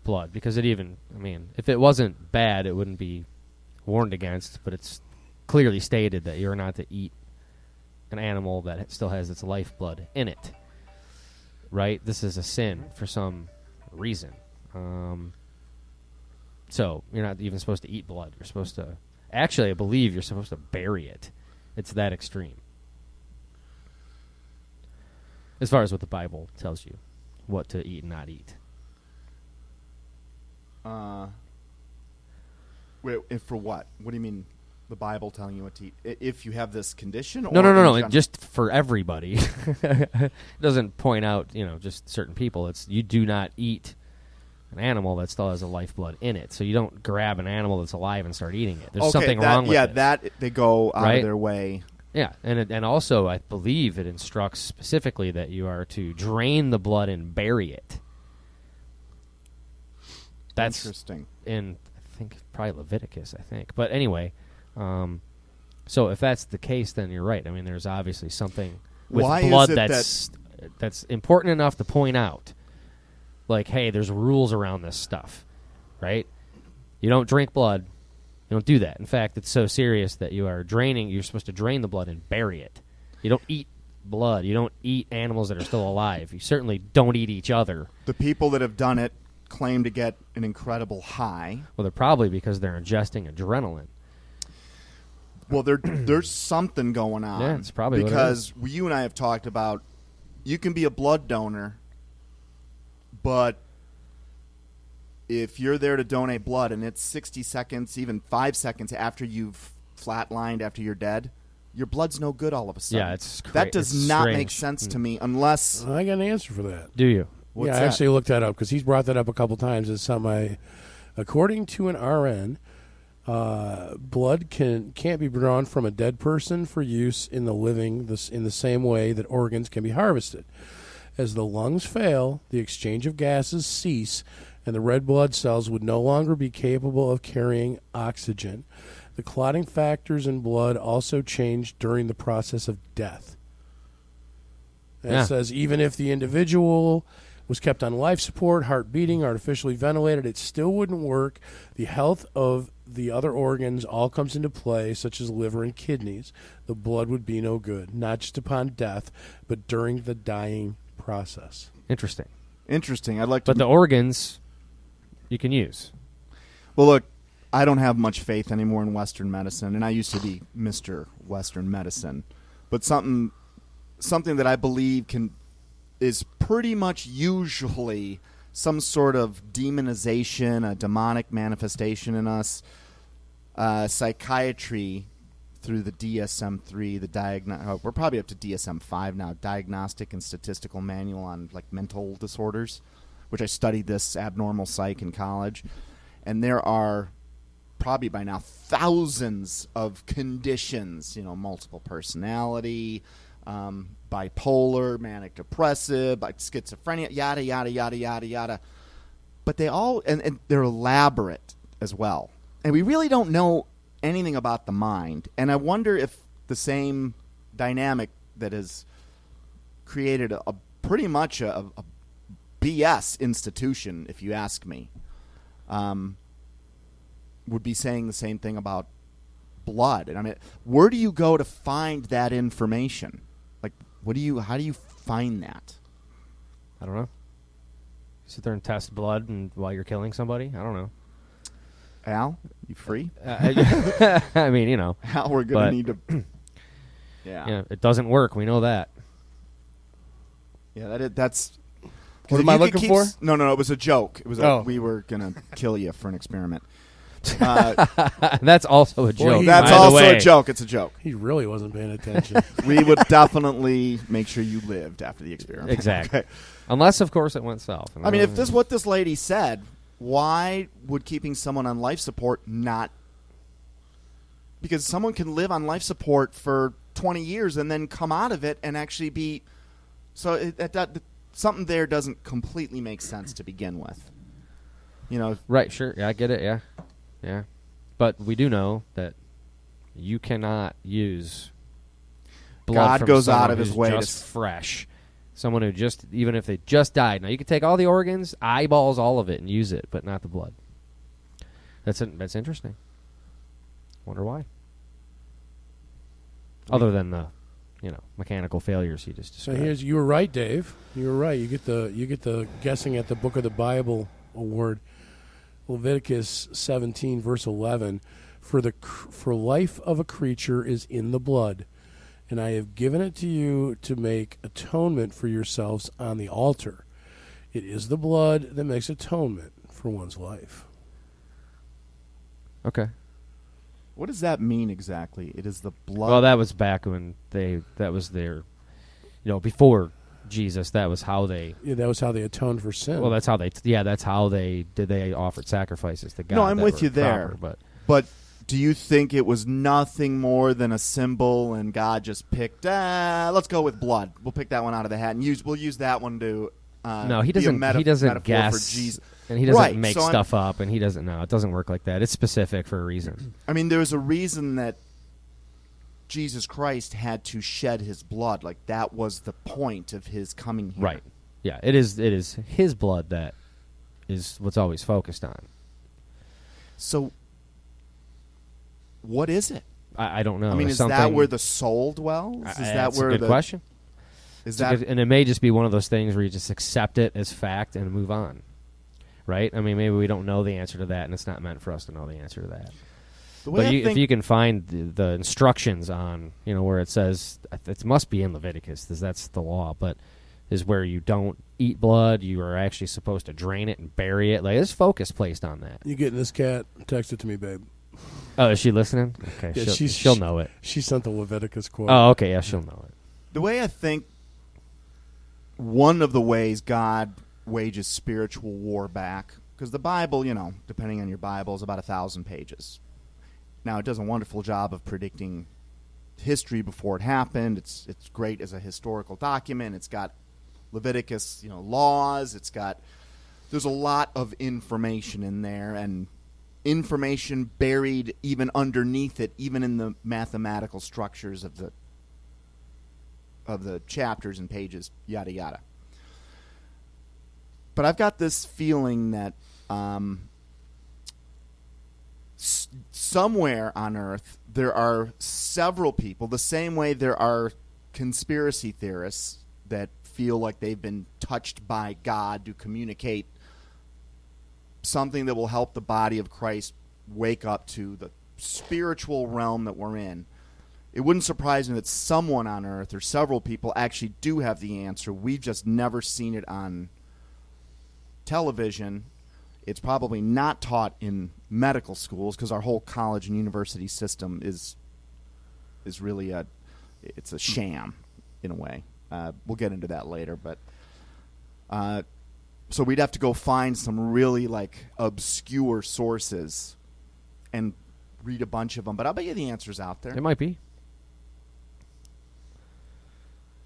blood, because if it wasn't bad, it wouldn't be warned against, but it's clearly stated that you're not to eat an animal that still has its lifeblood in it. Right? This is a sin for some reason. So you're not even supposed to eat blood. You're supposed to... Actually, I believe you're supposed to bury it. It's that extreme. As far as what the Bible tells you, what to eat and not eat. Wait, for what? What do you mean the Bible telling you what to eat? If you have this condition? No. Just for everybody. It doesn't point out, just certain people. It's you do not eat an animal that still has a lifeblood in it. So you don't grab an animal that's alive and start eating it. There's something wrong with it. Yeah, that they go out of their way. Yeah, and also I believe it instructs specifically that you are to drain the blood and bury it. That's interesting. In, I think, probably Leviticus, I think. But anyway, so if that's the case, then you're right. I mean, there's obviously something with blood that's important enough to point out. Like, hey, there's rules around this stuff, right? You don't drink blood. You don't do that. In fact, it's so serious that you're supposed to drain the blood and bury it. You don't eat blood. You don't eat animals that are still alive. You certainly don't eat each other. The people that have done it claim to get an incredible high. Well, they're probably because they're ingesting adrenaline. Well, there's something going on. Yeah, it's probably because you and I have talked about you can be a blood donor, but if you're there to donate blood and it's 60 seconds, even 5 seconds after you've flatlined, after you're dead, your blood's no good all of a sudden. Yeah, that does not make sense to me unless... I got an answer for that. Do you? What's that? I actually looked that up because he's brought that up a couple times. It's something according to an RN, blood can't be drawn from a dead person for use in the living in the same way that organs can be harvested. As the lungs fail, the exchange of gases cease, and the red blood cells would no longer be capable of carrying oxygen. The clotting factors in blood also change during the process of death. It says even if the individual was kept on life support, heart beating, artificially ventilated, it still wouldn't work. The health of the other organs all comes into play, such as liver and kidneys. The blood would be no good, not just upon death, but during the dying process. Interesting. I'd like to... But the organs you can use. Well, look, I don't have much faith anymore in Western medicine, and I used to be Mr. Western Medicine. But something that I believe is pretty much usually some sort of demonization, a demonic manifestation in us. Psychiatry through the DSM-3, we're probably up to DSM-5 now, Diagnostic and Statistical Manual on Mental Disorders, which I studied this abnormal psych in college. And there are probably by now thousands of conditions, multiple personality, bipolar, manic depressive, schizophrenia, yada, yada, yada, yada, yada. But they all, and they're elaborate as well. And we really don't know anything about the mind. And I wonder if the same dynamic that has created a pretty much a BS institution, if you ask me, would be saying the same thing about blood. And I mean, where do you go to find that information? How do you find that? I don't know. Sit there and test blood while you're killing somebody? I don't know. Al, you free? I mean, Al, we're going to need to... Yeah, it doesn't work. We know that. Yeah, that's... What am I looking for? No, it was a joke. It was we were going to kill you for an experiment. That's also a joke. That's also a joke. It's a joke. He really wasn't paying attention. We would definitely make sure you lived after the experiment. Exactly. Okay. Unless, of course, it went south. I mean, if this is what this lady said, why would keeping someone on life support not... Because someone can live on life support for 20 years and then come out of it and actually be... So something there doesn't completely make sense to begin with. Right, sure. Yeah, I get it, yeah. But we do know that you cannot use blood God from goes someone out of his who's way just fresh. Someone who even if they just died. Now, you can take all the organs, eyeballs, all of it, and use it, but not the blood. That's interesting. Wonder why. Other than the mechanical failures he just described. So you were right, Dave. You were right. You get the guessing at the Book of the Bible award. Leviticus 17 verse 11, for life of a creature is in the blood, and I have given it to you to make atonement for yourselves on the altar. It is the blood that makes atonement for one's life. Okay. What does that mean exactly? It is the blood. Well, that was back when that was their, before Jesus. That was how they. Yeah, that was how they atoned for sin. Well, that's how they offered sacrifices to God. No, I'm that with were you there. proper, but do you think it was nothing more than a symbol, and God just picked? Let's go with blood. We'll pick that one out of the hat, and we'll use that one to. No, he doesn't. He doesn't guess, for Jesus. And he doesn't Right, make so stuff up, and he doesn't. No, it doesn't work like that. It's specific for a reason. I mean, there's a reason that Jesus Christ had to shed his blood. Like, that was the point of his coming here. Right. Yeah, it is his blood that is what's always focused on. So, what is it? I don't know. I mean, is that where the soul dwells? Is that that's where a good question. And it may just be one of those things where you just accept it as fact and move on. Right? I mean, maybe we don't know the answer to that, and it's not meant for us to know the answer to that. But if you can find the instructions on, where it says, it must be in Leviticus, because that's the law, but is where you don't eat blood, you are actually supposed to drain it and bury it. Like, there's focus placed on that. You getting this cat? Text it to me, babe. Oh, is she listening? Okay, Yeah, she'll know it. She sent the Leviticus quote. Oh, okay, yeah, she'll know it. The way I think one of the ways God wages spiritual war back, because the Bible, depending on your Bible, is about 1,000 pages. Now, it does a wonderful job of predicting history before it happened. It's great as a historical document. It's got Leviticus, laws. There's a lot of information in there, and information buried even underneath it, even in the mathematical structures of the chapters and pages, yada yada. But I've got this feeling that somewhere on Earth there are several people, the same way there are conspiracy theorists that feel like they've been touched by God to communicate something that will help the body of Christ wake up to the spiritual realm that we're in. It wouldn't surprise me that someone on Earth or several people actually do have the answer. We've just never seen it on television. It's probably not taught in medical schools because our whole college and university system is really it's a sham in a way. We'll get into that later, but so we'd have to go find some really obscure sources and read a bunch of them. But I'll bet you the answer's out there. It might be.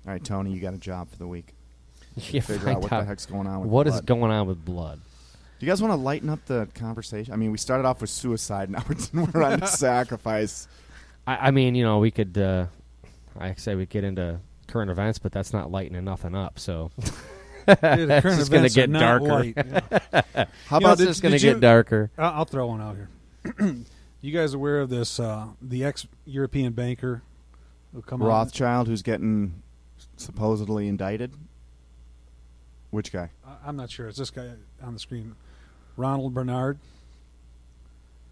All right, Tony, you got a job for the week. Yeah, figure out what the heck's going on with what blood. is going on with blood. Do you guys want to lighten up the conversation? I mean, we started off with suicide. Now we're on to sacrifice. I mean, we could. I say we get into current events, but that's not lightening nothing up. So Dude, it's just going to get darker. Light, yeah. How about it's just going to get darker? I'll throw one out here. You guys aware of this? The ex-European banker who come out? Rothschild, who's getting supposedly indicted? Which guy? I'm not sure. It's this guy on the screen. Ronald Bernard.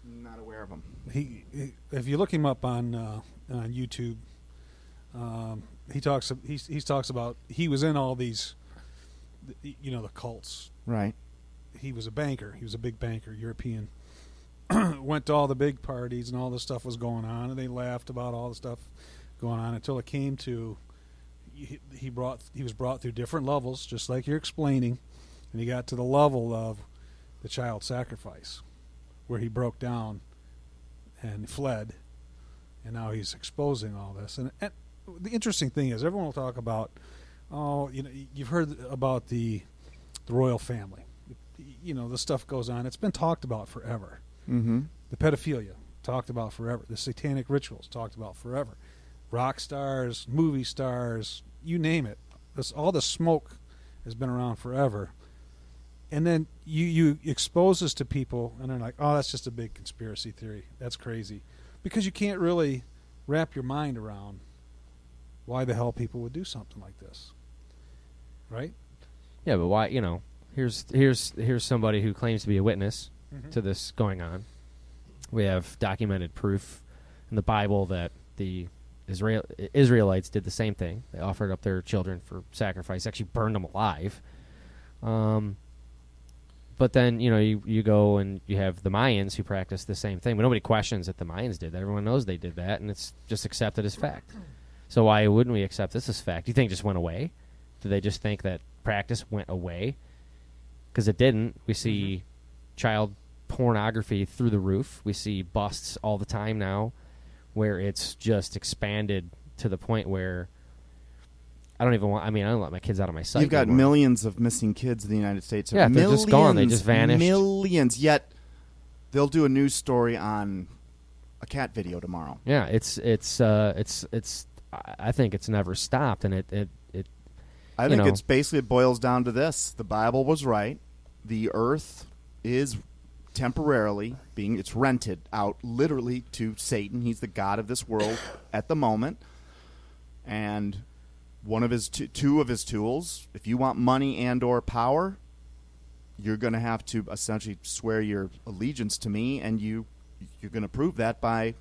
Not aware of him. He if you look him up on YouTube, he talks about he was in all these, the cults. Right. He was a banker. He was a big banker, European. Went to all the big parties and all this stuff was going on, and they laughed about all the stuff going on until it came to he was brought through different levels, just like you're explaining, and he got to the level of the child sacrifice, where he broke down and fled, and now he's exposing all this. And the interesting thing is, everyone will talk about, you've heard about the royal family. The stuff goes on. It's been talked about forever. Mm-hmm. The pedophilia, talked about forever. The satanic rituals, talked about forever. Rock stars, movie stars, you name it. All the smoke has been around forever. And then you expose this to people, and they're like, oh, that's just a big conspiracy theory. That's crazy. Because you can't really wrap your mind around why the hell people would do something like this, right? Yeah, but why? Here's somebody who claims to be a witness to this going on. We have documented proof in the Bible that the Israelites did the same thing. They offered up their children for sacrifice, actually burned them alive. But then, you go and you have the Mayans who practice the same thing. But nobody questions that the Mayans did that. Everyone knows they did that, and it's just accepted as fact. So why wouldn't we accept this as fact? Do you think it just went away? Do they just think that practice went away? Because it didn't. We see child pornography through the roof. We see busts all the time now where it's just expanded to the point where I don't let my kids out of my sight. You've got anymore. Millions of missing kids in the United States. Yeah, they're just gone. They just vanished. Millions. Yet they'll do a news story on a cat video tomorrow. Yeah, it's I think it's never stopped, and I think it's basically it boils down to this: the Bible was right. The earth is temporarily it's rented out literally to Satan. He's the god of this world at the moment, and one of his two of his tools. If you want money and or power, you're going to have to essentially swear your allegiance to me, and you're going to prove that by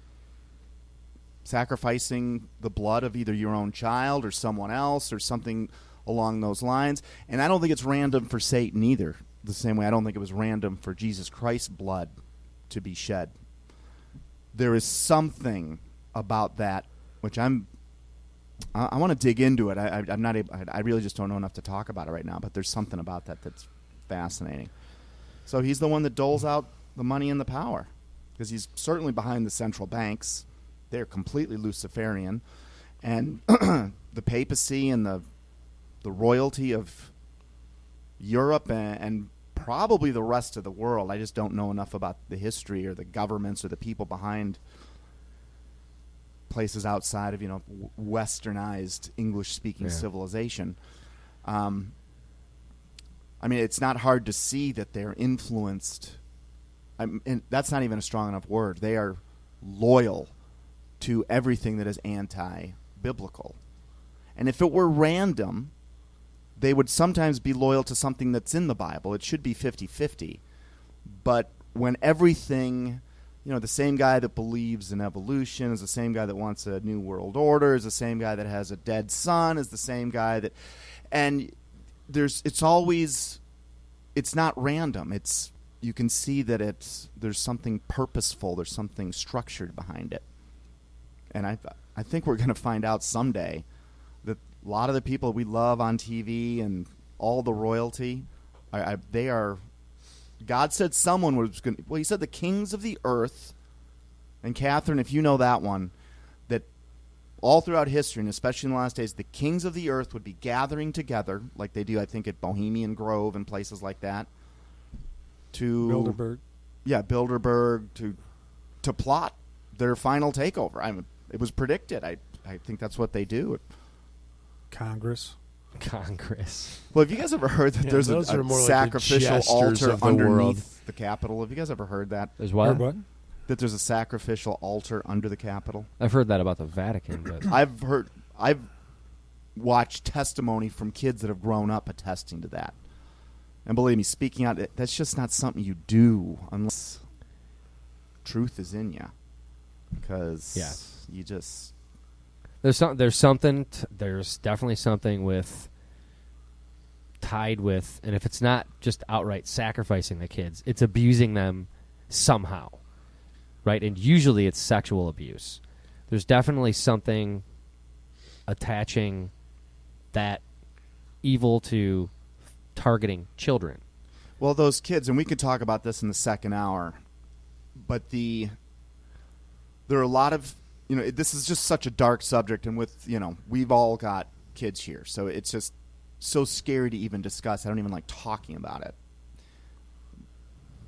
sacrificing the blood of either your own child or someone else or something along those lines. And I don't think it's random for Satan either. The same way I don't think it was random for Jesus Christ's blood to be shed. There is something about that which I want to dig into it. I'm not able, I really just don't know enough to talk about it right now, but there's something about that that's fascinating. So he's the one that doles out the money and the power, because he's certainly behind the central banks. They're completely Luciferian. And the papacy and the royalty of Europe and probably the rest of the world. I just don't know enough about the history or the governments or the people behind places outside of, westernized English-speaking civilization. I mean, it's not hard to see that they're influenced. And that's not even a strong enough word. They are loyal to everything that is anti-biblical. And if it were random, they would sometimes be loyal to something that's in the Bible. It should be 50-50. But when everything, the same guy that believes in evolution is the same guy that wants a new world order, is the same guy that has a dead son, is the same guy that... And it's not random. You can see that there's something purposeful, there's something structured behind it. And I think we're going to find out someday that a lot of the people we love on TV and all the royalty, they are... God said someone was going to... Well, he said the kings of the earth, and Catherine, if you know that one, that all throughout history, and especially in the last days, the kings of the earth would be gathering together, like they do, I think, at Bohemian Grove and places like that, to... Bilderberg. Yeah, Bilderberg, to plot their final takeover. It was predicted. I think that's what they do. Congress. Well, have you guys ever heard that there's a sacrificial altar underneath the Capitol? Have you guys ever heard that? There's what? That there's a sacrificial altar under the Capitol? I've heard that about the Vatican. But I've watched testimony from kids that have grown up attesting to that. And believe me, speaking out, that's just not something you do unless truth is in you. Because you just... There's definitely something tied with, and if it's not just outright sacrificing the kids, it's abusing them somehow, right? And usually it's sexual abuse. There's definitely something attaching that evil to targeting children. Well, those kids, and we could talk about this in the second hour, but there are a lot of... this is just such a dark subject, and with, we've all got kids here, so it's just so scary to even discuss. I don't even like talking about it.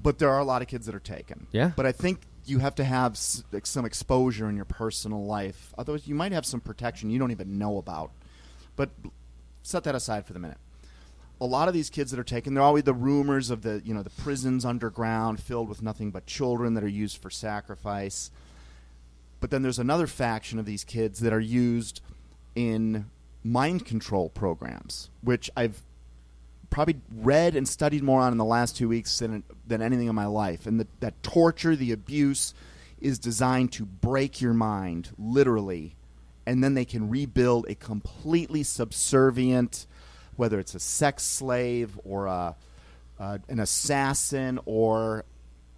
But there are a lot of kids that are taken. Yeah. But I think you have to have some exposure in your personal life. Otherwise, you might have some protection you don't even know about. But set that aside for the minute. A lot of these kids that are taken, there are always the rumors of the prisons underground filled with nothing but children that are used for sacrifice. But then there's another faction of these kids that are used in mind control programs, which I've probably read and studied more on in the last 2 weeks than anything in my life. And that torture, the abuse, is designed to break your mind, literally, and then they can rebuild a completely subservient, whether it's a sex slave or an assassin, or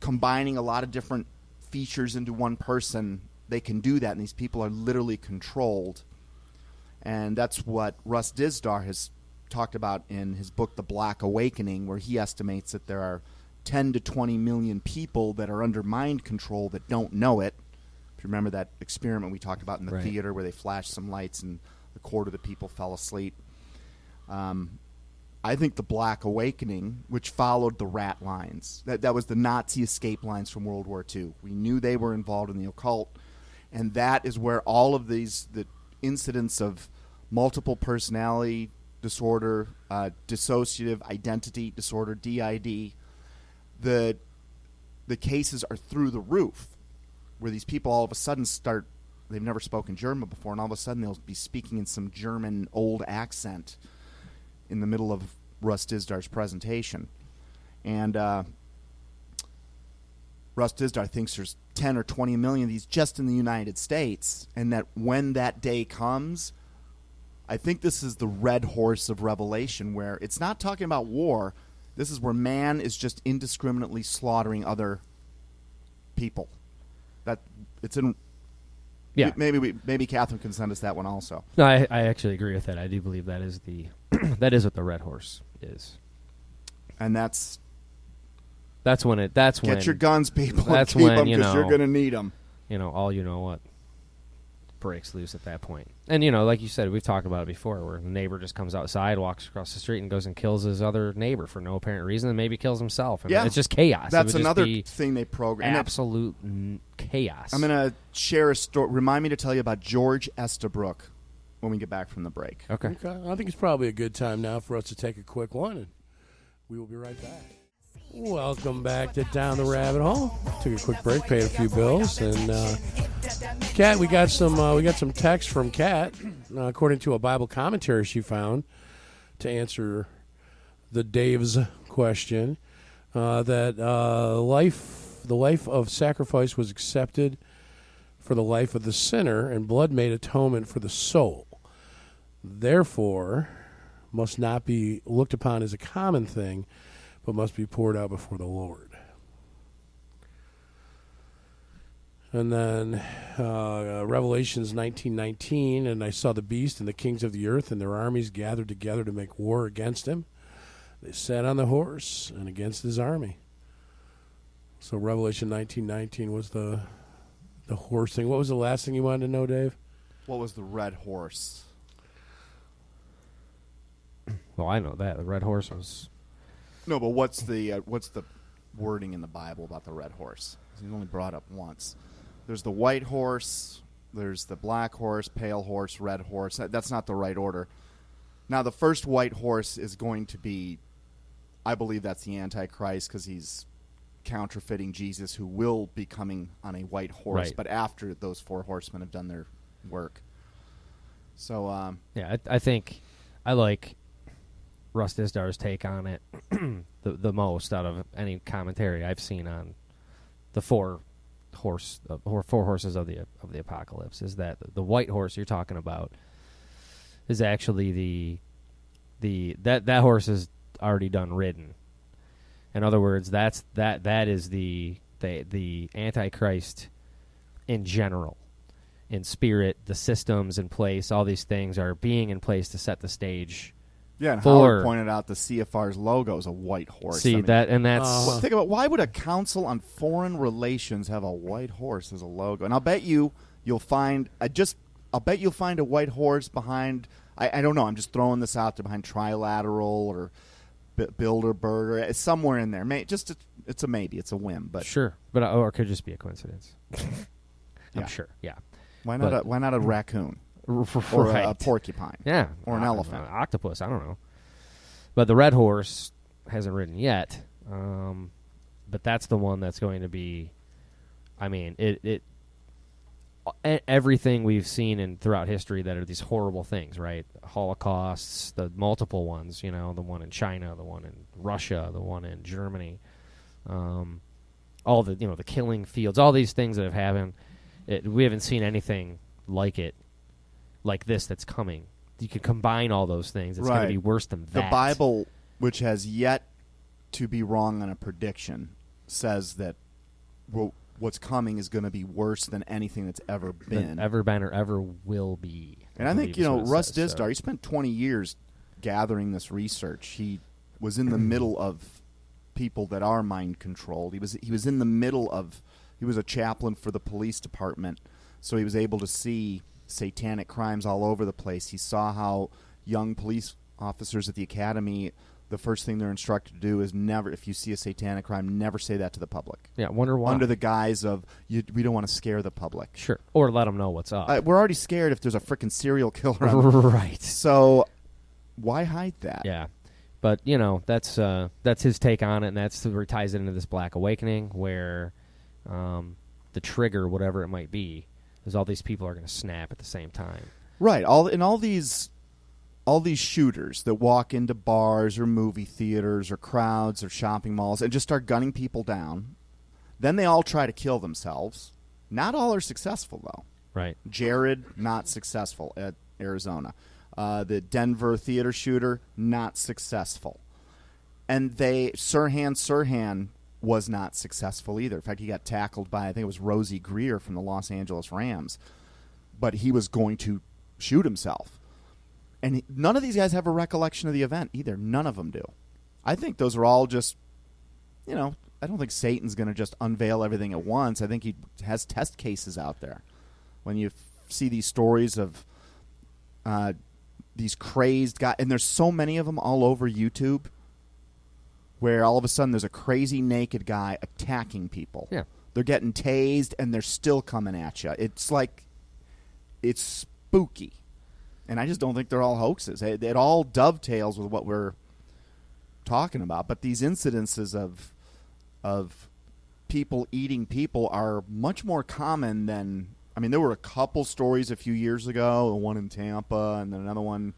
combining a lot of different features into one person. They can do that, and these people are literally controlled. And that's what Russ Dizdar has talked about in his book, The Black Awakening, where he estimates that there are 10 to 20 million people that are under mind control that don't know it. If you remember that experiment we talked about in the theater where they flashed some lights and a quarter of the people fell asleep. I think the Black Awakening, which followed the rat lines, that was the Nazi escape lines from World War II. We knew they were involved in the occult, and that is where all of the incidents of multiple personality disorder, dissociative identity disorder, DID, the cases are through the roof, where these people all of a sudden they've never spoken German before, and all of a sudden they'll be speaking in some German old accent in the middle of Russ Dizdar's presentation. And Russ Dizdar thinks there's 10 or 20 million of these just in the United States, and that when that day comes, I think this is the red horse of Revelation, where it's not talking about war. This is where man is just indiscriminately slaughtering other people. That it's in. Yeah. Maybe Catherine can send us that one also. No, I actually agree with that. I do believe that is that is what the red horse is. And that's when get your guns, people. That's and keep when them, 'cause you're going to need them. All you know what breaks loose at that point. And like you said, we've talked about it before, where the neighbor just comes outside, walks across the street, and goes and kills his other neighbor for no apparent reason, and maybe kills himself. I mean, it's just chaos. That's another thing they program. Absolute chaos. I'm going to share a story. Remind me to tell you about George Estabrook when we get back from the break. Okay. I think it's probably a good time now for us to take a quick one, and we will be right back. Welcome back to Down the Rabbit Hole. Took a quick break, paid a few bills, and Kat, we got some text from Kat, according to a Bible commentary she found to answer the Dave's question, that the life of sacrifice was accepted for the life of the sinner, and blood made atonement for the soul. Therefore, must not be looked upon as a common thing, but must be poured out before the Lord. And then Revelations 19:19, and I saw the beast and the kings of the earth and their armies gathered together to make war against him. They sat on the horse and against his army. So Revelation 19:19 was the horse thing. What was the last thing you wanted to know, Dave? What was the red horse? Well, I know that. The red horse was... No, but what's the wording in the Bible about the red horse? He's only brought up once. There's the white horse, there's the black horse, pale horse, red horse. That's not the right order. Now, the first white horse is going to be, I believe that's the Antichrist, because he's counterfeiting Jesus, who will be coming on a white horse, but after those four horsemen have done their work. So, I think I like Russ Dizdar's take on it the most out of any commentary I've seen on the four horses of the apocalypse. Is that the white horse you're talking about is actually that horse is already done ridden. In other words, that is the Antichrist in general. In spirit, the systems in place, all these things are being in place to set the stage. Yeah, and Howard pointed out the CFR's logo is a white horse. See, that's... think about, why would a Council on Foreign Relations have a white horse as a logo? And I'll bet you'll find a white horse behind, I don't know, I'm just throwing this out there, behind Trilateral or Bilderberg, or somewhere in there. It's a maybe, it's a whim. But sure, but or it could just be a coincidence. I'm sure, yeah. Why not a raccoon? Or a porcupine. Yeah. Or an elephant. An octopus, I don't know. But the red horse hasn't ridden yet. But that's the one that's going to be, I mean, everything we've seen in throughout history that are these horrible things, right? Holocausts, the multiple ones, the one in China, the one in Russia, the one in Germany, all the the killing fields, all these things that have happened. We haven't seen anything like this that's coming. You could combine all those things. It's going to be worse than that. The Bible, which has yet to be wrong on a prediction, says that what's coming is going to be worse than anything that's ever been. Ever been or ever will be. And I think, Russ Dizdar, he spent 20 years gathering this research. He was in the middle of people that are mind controlled. He was in the middle of, he was a chaplain for the police department, so he was able to see satanic crimes all over the place. He saw how young police officers at the academy, the first thing they're instructed to do is never, if you see a satanic crime, never say that to the public. Yeah, wonder why. Under the guise of, we don't want to scare the public. Sure. Or let them know what's up. We're already scared if there's a freaking serial killer. Right. So why hide that? Yeah. But, that's his take on it, and that's where he ties it into this Black Awakening, where the trigger, whatever it might be, is all these people are going to snap at the same time. Right. All these shooters that walk into bars or movie theaters or crowds or shopping malls and just start gunning people down, then they all try to kill themselves. Not all are successful, though. Right. Jared, not successful at Arizona. The Denver theater shooter, not successful. And Sirhan was not successful either. In fact, he got tackled by, I think it was Rosie Greer from the Los Angeles Rams. But he was going to shoot himself. And none of these guys have a recollection of the event either. None of them do. I think those are all just, I don't think Satan's going to just unveil everything at once. I think he has test cases out there. When you see these stories of these crazed guys, and there's so many of them all over YouTube, where all of a sudden there's a crazy naked guy attacking people. Yeah. They're getting tased, and they're still coming at you. It's like, it's spooky. And I just don't think they're all hoaxes. It all dovetails with what we're talking about. But these incidences of people eating people are much more common than... I mean, there were a couple stories a few years ago, one in Tampa and then another one.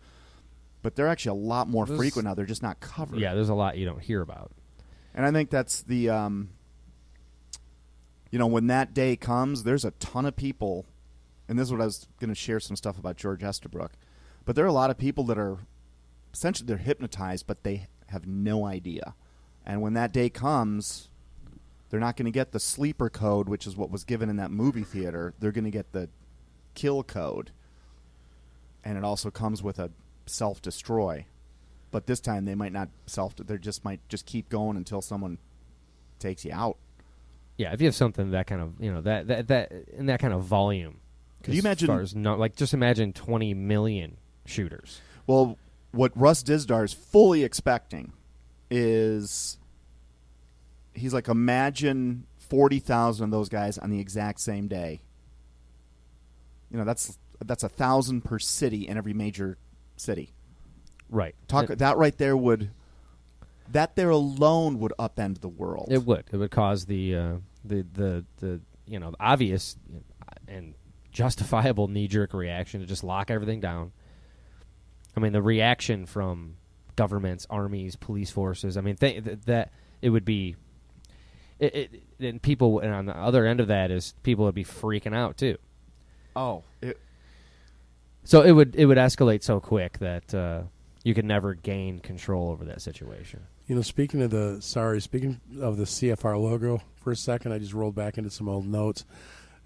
But they're actually a lot more frequent now. They're just not covered. Yeah, there's a lot you don't hear about. And I think that's the... when that day comes, there's a ton of people... And this is what I was going to share some stuff about George Estabrook. But there are a lot of people that are, essentially they're hypnotized, but they have no idea. And when that day comes, they're not going to get the sleeper code, which is what was given in that movie theater. They're going to get the kill code. And it also comes with a self-destroy. But this time they might not they just might just keep going until someone takes you out. Yeah, if you have something that kind of, that in that kind of volume. Could you imagine? Just imagine 20 million shooters. Well, what Russ Dizdar is fully expecting is, he's like, imagine 40,000 of those guys on the exact same day. That's 1,000 per city in every major city. Right. That right there there alone would upend the world. It would. It would cause the obvious and justifiable knee-jerk reaction to just lock everything down. I mean, the reaction from governments, armies, police forces. I mean, that it would be. And people, and on the other end of that is people would be freaking out too. Oh. So it would escalate so quick that you could never gain control over that situation. Speaking of the CFR logo for a second, I just rolled back into some old notes.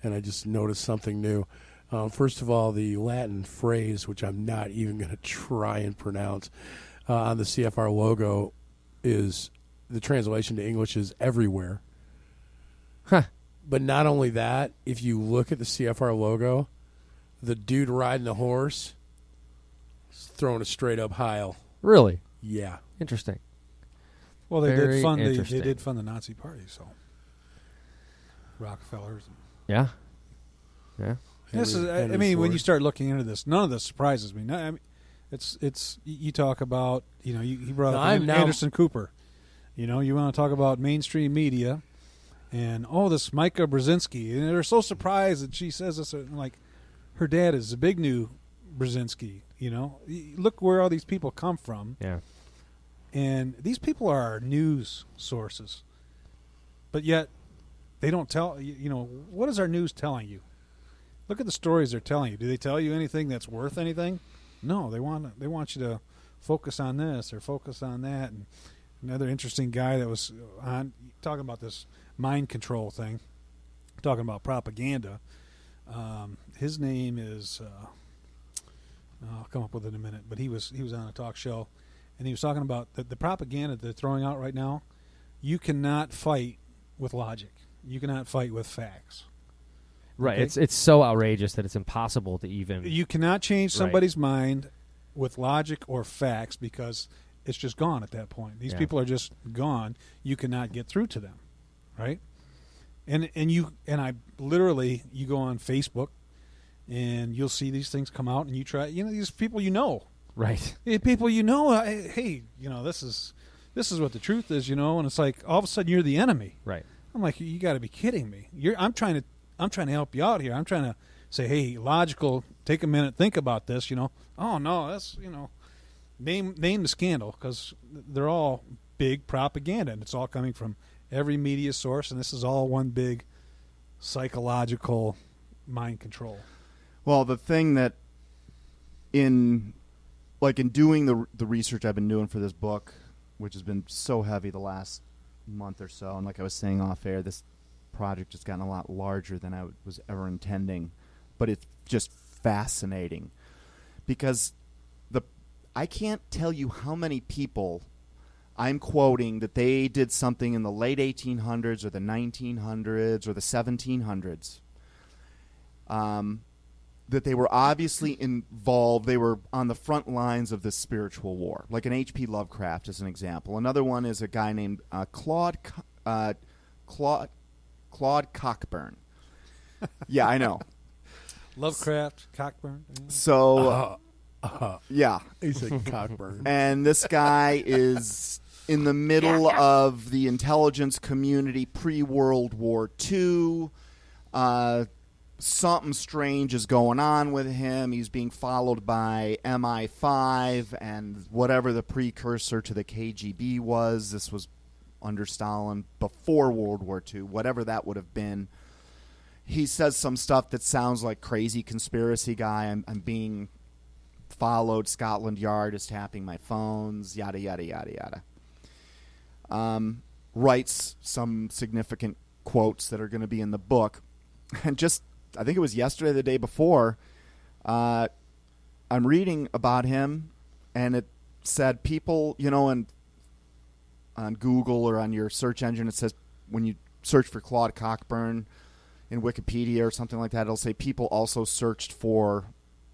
And I just noticed something new. First of all, the Latin phrase, which I'm not even going to try and pronounce, on the CFR logo is, the translation to English is everywhere. Huh. But not only that, if you look at the CFR logo, the dude riding the horse is throwing a straight up Heil. Really? Yeah. Interesting. Well, they Very did fund the Nazi Party, so Rockefellers. Yeah. Yeah. When you start looking into this, none of this surprises me. It's you talk about, he brought up Anderson Cooper. You want to talk about mainstream media And this Micah Brzezinski, and they're so surprised that she says this. And like, her dad is Zbigniew Brzezinski. Look where all these people come from. Yeah. And these people are news sources, but yet they don't tell. What is our news telling you? Look at the stories they're telling you. Do they tell you anything that's worth anything? No, they want you to focus on this or focus on that. And another interesting guy that was on talking about this mind control thing, talking about propaganda. His name is I'll come up with it in a minute, but he was on a talk show, and he was talking about the propaganda they're throwing out right now. You cannot fight with logic. You cannot fight with facts. Right. Okay? It's so outrageous that it's impossible to even. You cannot change somebody's mind with logic or facts because it's just gone at that point. These people are just gone. You cannot get through to them, right? And I literally, you go on Facebook and you'll see these things come out, and you try. These people right. People hey, this is what the truth is, and it's like all of a sudden you're the enemy. Right. I'm like, you got to be kidding me. I'm trying to help you out here. I'm trying to say, hey, logical. Take a minute, think about this. Oh no, that's name the scandal, because they're all big propaganda, and it's all coming from every media source, and this is all one big psychological mind control. Well, the thing that in doing the research I've been doing for this book, which has been so heavy the last month or so, and like I was saying off air, this project has gotten a lot larger than I was ever intending, but it's just fascinating because I can't tell you how many people I'm quoting that they did something in the late 1800s or the 1900s or the 1700s, that they were obviously involved. They were on the front lines of this spiritual war, like an H.P. Lovecraft as an example. Another one is a guy named Claude Cockburn. Yeah, I know. Lovecraft, Cockburn. So, yeah. He said Cockburn. And this guy is in the middle of the intelligence community pre-World War II. Something strange is going on with him. He's being followed by MI5 and whatever the precursor to the KGB was. This was under Stalin, before World War II, whatever that would have been. He says some stuff that sounds like crazy conspiracy guy. I'm being followed. Scotland Yard is tapping my phones. Yada, yada, yada, yada. Writes some significant quotes that are going to be in the book. And just, I think it was yesterday, the day before, I'm reading about him, and it said people, and on Google or on your search engine, it says when you search for Claude Cockburn in Wikipedia or something like that, it'll say people also searched for,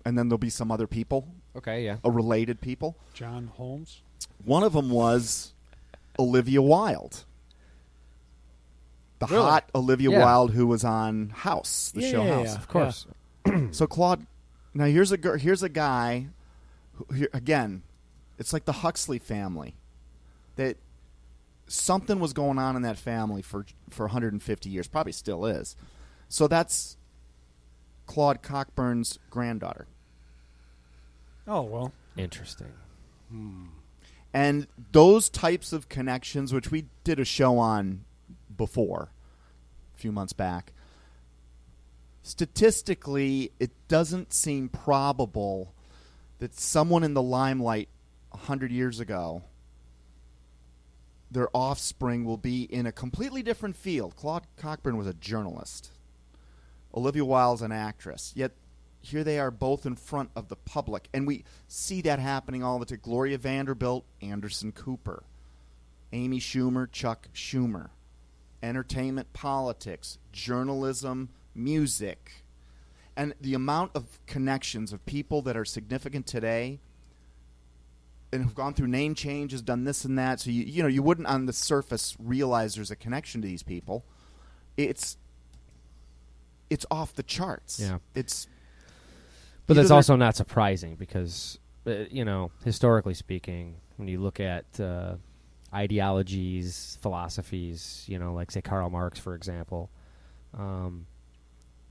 and then there'll be some other people. Okay, yeah. Related people. John Holmes. One of them was Olivia Wilde. The Really? hot Olivia Wilde who was on House, the show House. Yeah, Of course. So Claude, now here's a guy who, here, again, it's like the Huxley family. That something was going on in that family for 150 years, probably still is. So that's Claude Cockburn's granddaughter. Oh, well. Interesting. And those types of connections, which we did a show on before, a few months back, statistically, it doesn't seem probable that someone in the limelight 100 years ago, their offspring will be in a completely different field. Claude Cockburn was a journalist. Olivia Wilde's an actress. Yet here they are both in front of the public. And we see that happening all the time. Gloria Vanderbilt, Anderson Cooper. Amy Schumer, Chuck Schumer. Entertainment, politics, journalism, music. And the amount of connections of people that are significant today and have gone through name changes, done this and that, so you wouldn't on the surface realize there's a connection to these people. It's off the charts. Yeah. But that's also not surprising because, historically speaking, when you look at ideologies, philosophies, like, say, Karl Marx, for example.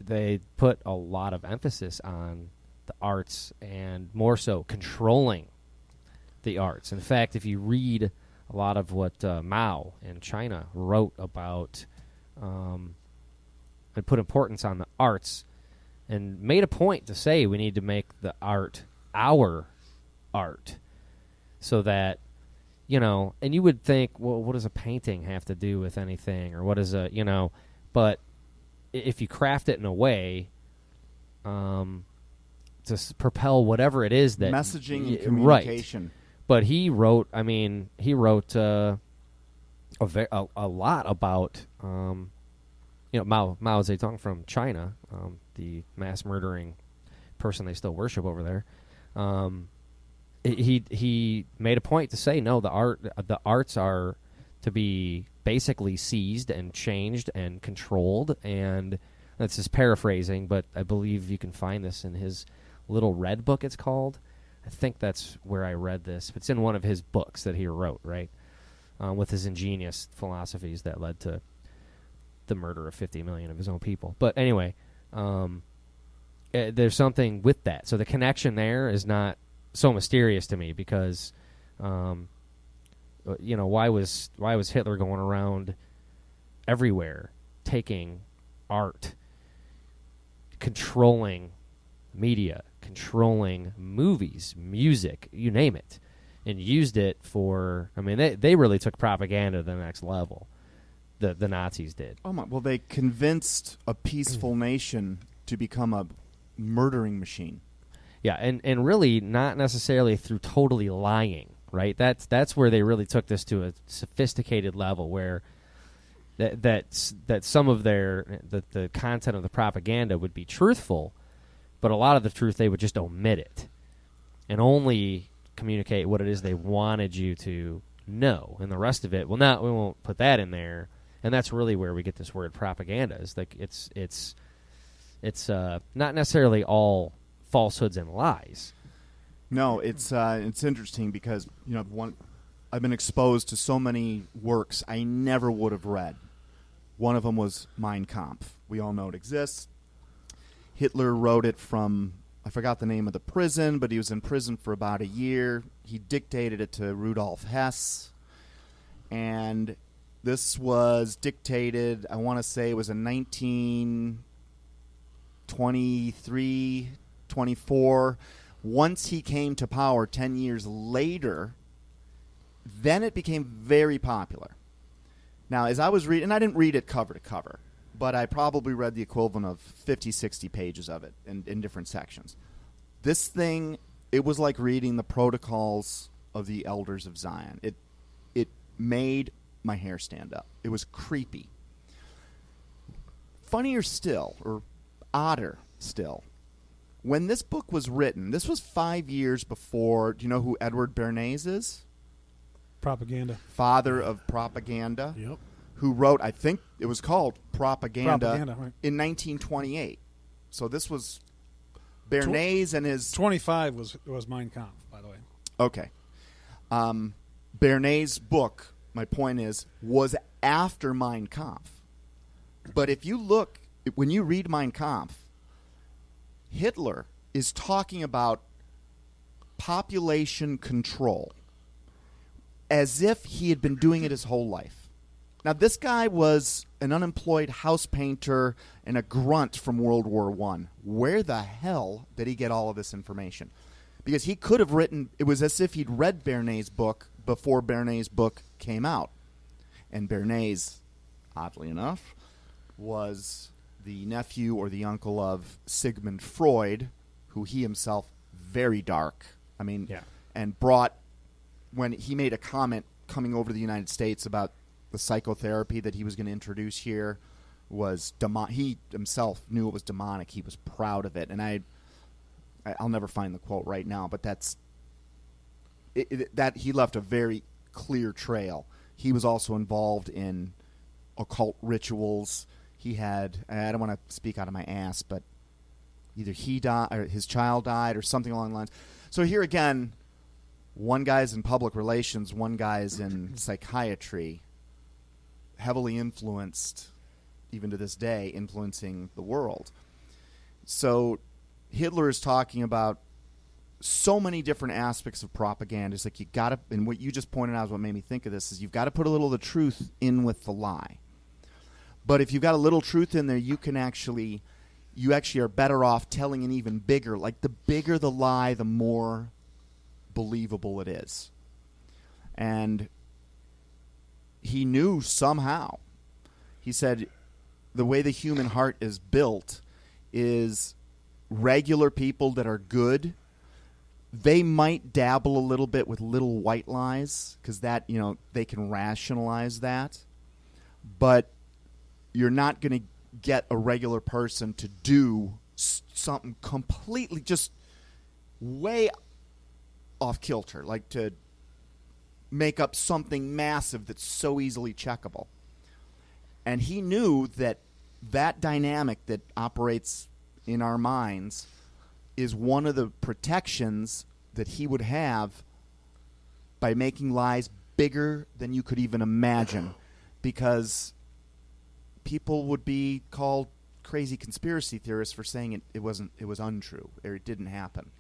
They put a lot of emphasis on the arts and more so controlling the arts. In fact, if you read a lot of what Mao in China wrote about and put importance on the arts and made a point to say we need to make the art our art so that, and you would think, well, what does a painting have to do with anything, or what is but if you craft it in a way to propel whatever it is that messaging and communication. Right. But he wrote a lot about Mao Zedong from China, the mass murdering person they still worship over there. He made a point to say, no, the arts are to be basically seized and changed and controlled, and that's just paraphrasing, but I believe you can find this in his little red book, it's called. I think that's where I read this. It's in one of his books that he wrote, right, with his ingenious philosophies that led to the murder of 50 million of his own people. But anyway, there's something with that. So the connection there is not so mysterious to me because, why was Hitler going around everywhere taking art, controlling media, controlling movies, music, you name it, and used it for, they really took propaganda to the next level. The Nazis did. Oh my! Well, they convinced a peaceful nation to become a murdering machine. Yeah, and really not necessarily through totally lying, right? That's where they really took this to a sophisticated level where that some of the content of the propaganda would be truthful, but a lot of the truth they would just omit it and only communicate what it is they wanted you to know, and the rest of it, we won't put that in there. And that's really where we get this word propaganda. Is like it's not necessarily all falsehoods and lies. No, it's interesting because I've been exposed to so many works I never would have read. One of them was Mein Kampf. We all know it exists. Hitler wrote it from, I forgot the name of the prison, but he was in prison for about a year. He dictated it to Rudolf Hess, and this was dictated, I want to say it was in 1923, 24. Once he came to power 10 years later, then it became very popular. Now, as I was reading, and I didn't read it cover to cover, but I probably read the equivalent of 50, 60 pages of it in different sections. This thing, it was like reading the protocols of the Elders of Zion. It made my hair stand up. It was creepy. Funnier still, or odder still, when this book was written, this was 5 years before, do you know who Edward Bernays is? Propaganda. Father of propaganda. Yep. Who wrote, I think it was called Propaganda Right. in 1928. So this was Bernays and his... 25 was Mein Kampf, by the way. Okay. Bernays' book, my point is, was after Mein Kampf. But if you look, when you read Mein Kampf, Hitler is talking about population control as if he had been doing it his whole life. Now, this guy was an unemployed house painter and a grunt from World War I. Where the hell did he get all of this information? Because he could have written, it was as if he'd read Bernays' book before Bernays' book came out. And Bernays, oddly enough, was the nephew or the uncle of Sigmund Freud, who he himself, very dark. And brought, when he made a comment coming over to the United States about the psychotherapy that he was going to introduce here was he himself knew it was demonic. He was proud of it. And I'll never find the quote right now, but that he left a very clear trail. He was also involved in occult rituals. He had, I don't want to speak out of my ass, but either he died or his child died or something along the lines. So here again, One guy's in public relations, one guy's in psychiatry, heavily influenced, even to this day, influencing the world. So Hitler is talking about so many different aspects of propaganda. It's like you got to, and what you just pointed out is what made me think of this, is you've got to put a little of the truth in with the lie. But if you've got a little truth in there, you actually are better off telling an even bigger, like the bigger the lie, the more believable it is. And he knew somehow. He said the way the human heart is built is regular people that are good, they might dabble a little bit with little white lies because that, they can rationalize that. But you're not going to get a regular person to do something completely just way off kilter, like to make up something massive that's so easily checkable. And he knew that dynamic that operates in our minds is one of the protections that he would have by making lies bigger than you could even imagine, because people would be called crazy conspiracy theorists for saying it was untrue, or it didn't happen.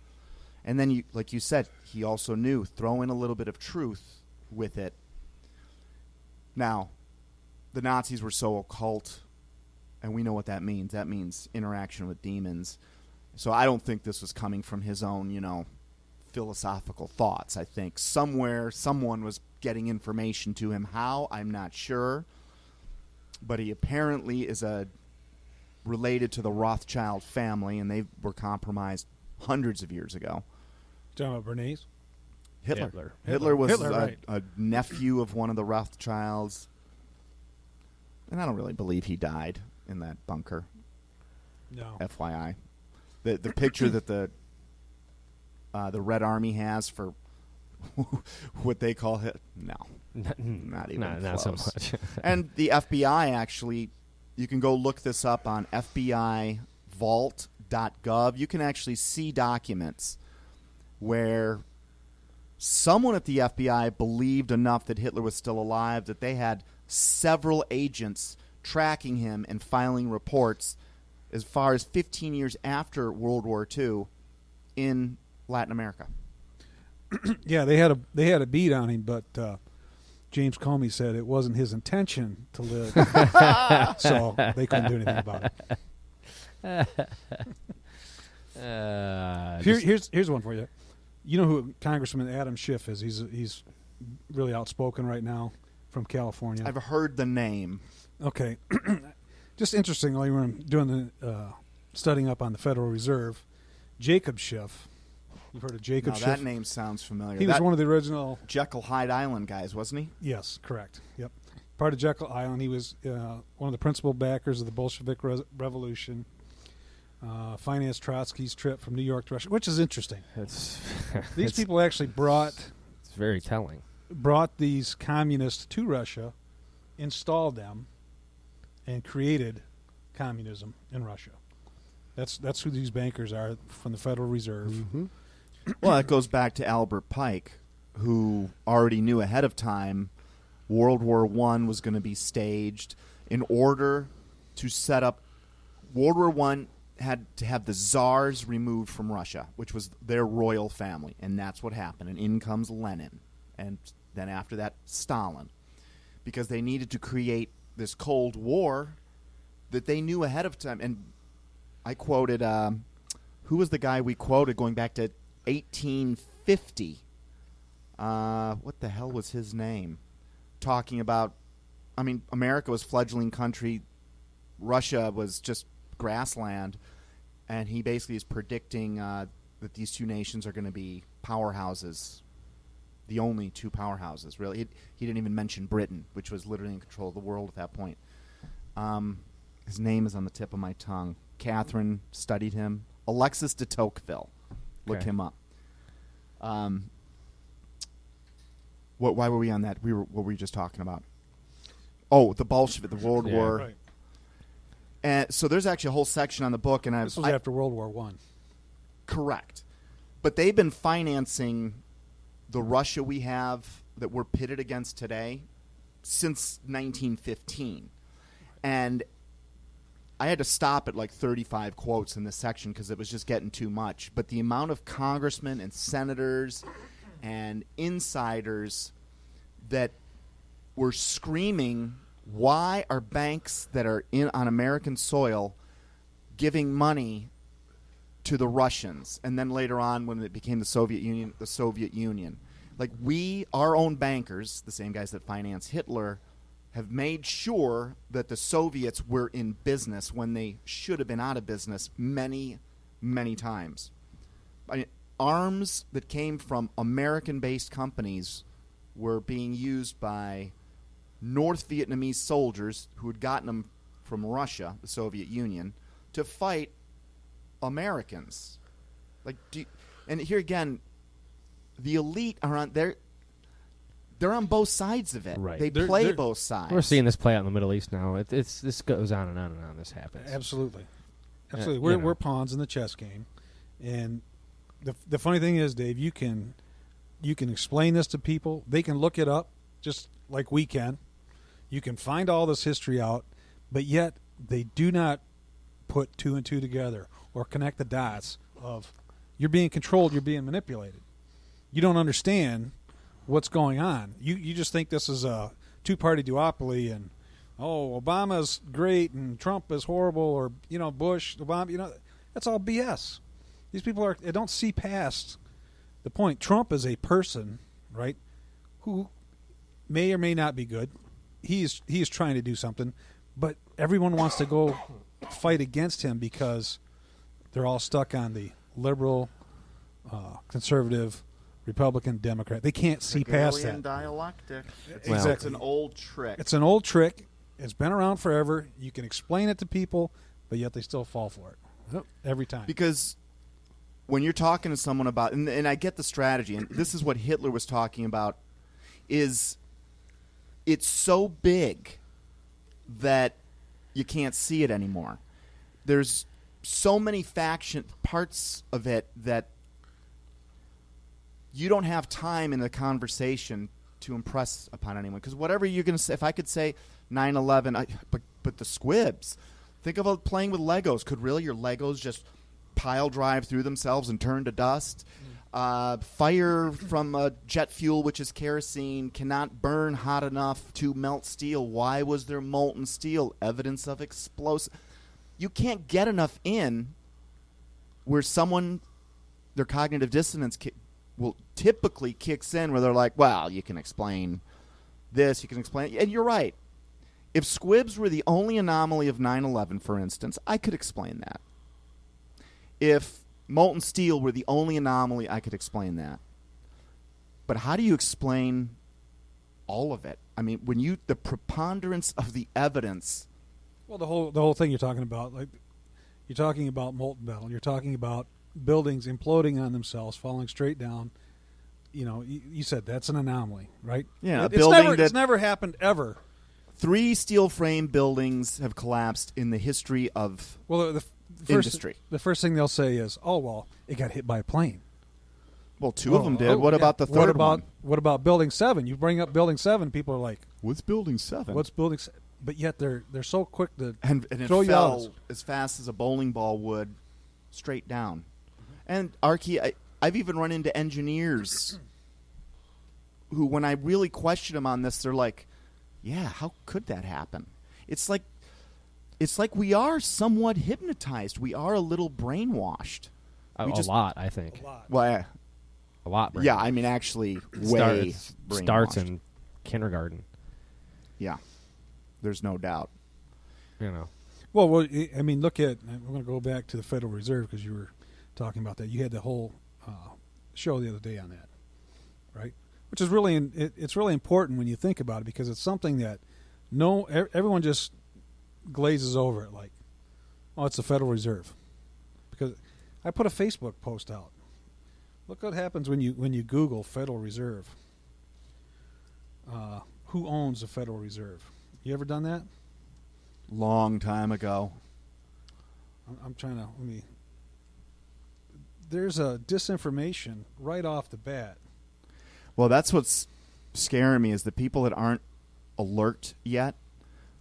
And then, like you said, he also knew, throw in a little bit of truth with it. Now, the Nazis were so occult, and we know what that means. That means interaction with demons. So I don't think this was coming from his own, philosophical thoughts. I think somewhere someone was getting information to him. How? I'm not sure. But he apparently is related to the Rothschild family, and they were compromised hundreds of years ago. Talking about Bernays? Hitler was right. a nephew of one of the Rothschilds. And I don't really believe he died in that bunker. No. FYI. The picture that the Red Army has for what they call it, no. Not even close. Not so much. And the FBI, actually, you can go look this up on FBIvault.gov. You can actually see documents where someone at the FBI believed enough that Hitler was still alive that they had several agents tracking him and filing reports as far as 15 years after World War II in Latin America. Yeah, they had a beat on him, but James Comey said it wasn't his intention to live, so they couldn't do anything about it. Here's one for you. You know who Congressman Adam Schiff is? He's really outspoken right now from California. I've heard the name. Okay. Just interestingly, when I'm doing the studying up on the Federal Reserve, Jacob Schiff. You've heard of Jacob Schiff? That name sounds familiar. He was one of the original Jekyll Hyde Island guys, wasn't he? Yes, correct. Yep. Part of Jekyll Island. He was one of the principal backers of the Bolshevik Revolution. Financed Trotsky's trip from New York to Russia, which is interesting. These people actually brought... It's very telling. Brought these communists to Russia, installed them, and created communism in Russia. That's who these bankers are from the Federal Reserve. Mm-hmm. Well, that goes back to Albert Pike, who already knew ahead of time World War I was going to be staged in order to set up. World War I had to have the czars removed from Russia, which was their royal family, and that's what happened. And in comes Lenin, and then after that, Stalin, because they needed to create this Cold War that they knew ahead of time. And I quoted, who was the guy we quoted going back to 1850? What the hell was his name? Talking about, America was fledgling country. Russia was just grassland. And he basically is predicting that these two nations are going to be powerhouses. The only two powerhouses, really. He didn't even mention Britain, which was literally in control of the world at that point. His name is on the tip of my tongue. Catherine studied him. Alexis de Tocqueville. Look him up. Why were we on that? What were we just talking about? Oh, the Bolshevik, the World War. Right. And so there's actually a whole section on the book, and this was after World War I. Correct, but they've been financing the Russia we have that we're pitted against today since 1915. And I had to stop at like 35 quotes in this section because it was just getting too much. But the amount of congressmen and senators and insiders that were screaming, why are banks that are on American soil giving money to the Russians? And then later on, when it became the Soviet Union. Like, our own bankers, the same guys that financed Hitler, have made sure that the Soviets were in business when they should have been out of business many, many times. I mean, arms that came from American-based companies were being used by North Vietnamese soldiers who had gotten them from Russia, the Soviet Union, to fight Americans. Like, and here again, the elite are on there. They're on both sides of it. Right. They play both sides. We're seeing this play out in the Middle East now. This goes on and on and on. This happens. Absolutely. We're pawns in the chess game, and the funny thing is, Dave, you can explain this to people. They can look it up just like we can. You can find all this history out, but yet they do not put two and two together or connect the dots of you're being controlled, you're being manipulated. You don't understand what's going on. You just think this is a two-party duopoly, and Obama's great and Trump is horrible, or Bush, Obama. That's all BS. These people they don't see past the point. Trump is a person, right, who may or may not be good. He is trying to do something, but everyone wants to go fight against him because they're all stuck on the liberal, conservative, Republican, Democrat. They can't see past that. Dialectic. Exactly. It's an old trick. It's an old trick. It's been around forever. You can explain it to people, but yet they still fall for it every time. Because when you're talking to someone about, and I get the strategy, and this is what Hitler was talking about, is it's so big that you can't see it anymore. There's so many parts of it that you don't have time in the conversation to impress upon anyone. Because whatever you're going to say, if I could say 9/11, but the squibs, think about playing with Legos. Could really your Legos just pile drive through themselves and turn to dust? Fire from jet fuel, which is kerosene, cannot burn hot enough to melt steel. Why was there molten steel? Evidence of explosive. You can't get enough in where their cognitive dissonance will typically kicks in, where they're like, well, you can explain this, you can explain it. And you're right. If squibs were the only anomaly of 9/11, for instance, I could explain that. If molten steel were the only anomaly, I could explain that. But how do you explain all of it? I mean, the preponderance of the evidence. Well, the whole thing you're talking about, like you're talking about molten metal, you're talking about buildings imploding on themselves, falling straight down. You said that's an anomaly, right? Yeah, it's never happened ever. 3 steel frame buildings have collapsed in the history of industry. The first thing they'll say is, "Oh, well, it got hit by a plane." Well, 2 of them did. What about the third one? What about Building 7? You bring up Building 7, people are like, "What's Building 7? What's Building 7?" But yet they're so quick to and it throw you fell out as fast as a bowling ball would, straight down. And Archie, I've even run into engineers who, when I really question them on this, they're like, "Yeah, how could that happen?" It's like we are somewhat hypnotized. We are a little brainwashed. A lot, I think. Well, a lot. Yeah, I mean, actually, way starts in kindergarten. Yeah, there's no doubt. Well, I mean, look at. We're going to go back to the Federal Reserve because you were talking about that. You had the whole show the other day on that, right? Which is it's really important when you think about it, because it's something that everyone just glazes over it, like, oh, it's the Federal Reserve. Because I put a Facebook post out. Look what happens when you Google Federal Reserve. Who owns the Federal Reserve? You ever done that? Long time ago. I'm trying to There's a disinformation right off the bat. Well, that's what's scaring me is the people that aren't alert yet.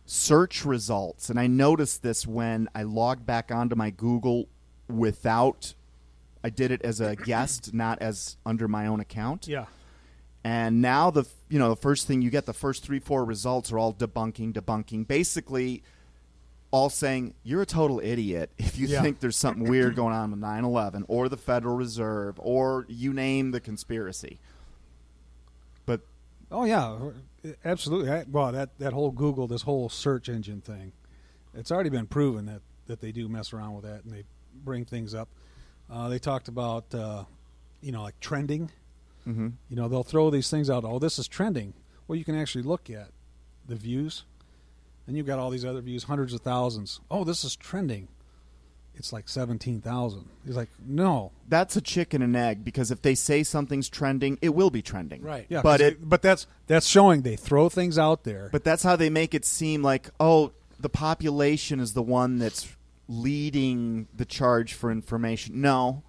Search results, and I noticed this when I logged back onto my Google without. I did it as a guest, not as under my own account. Yeah. And now the first thing you get, the first 3-4 results are all debunking, basically all saying you're a total idiot if you think there's something weird going on with 9/11 or the Federal Reserve or you name the conspiracy. But oh yeah, absolutely. Well, that whole Google, this whole search engine thing, it's already been proven that they do mess around with that and they bring things up. They talked about like trending. mm-hmm. They'll throw these things out. Oh, this is trending. Well, you can actually look at the views, and you've got all these other views, hundreds of thousands. Oh, this is trending. It's like 17,000. He's like, no, that's a chicken and egg, because if they say something's trending, it will be trending. Right. yeah, But that's showing they throw things out there. But that's how they make it seem like, oh, the population is the one that's leading the charge for information. No.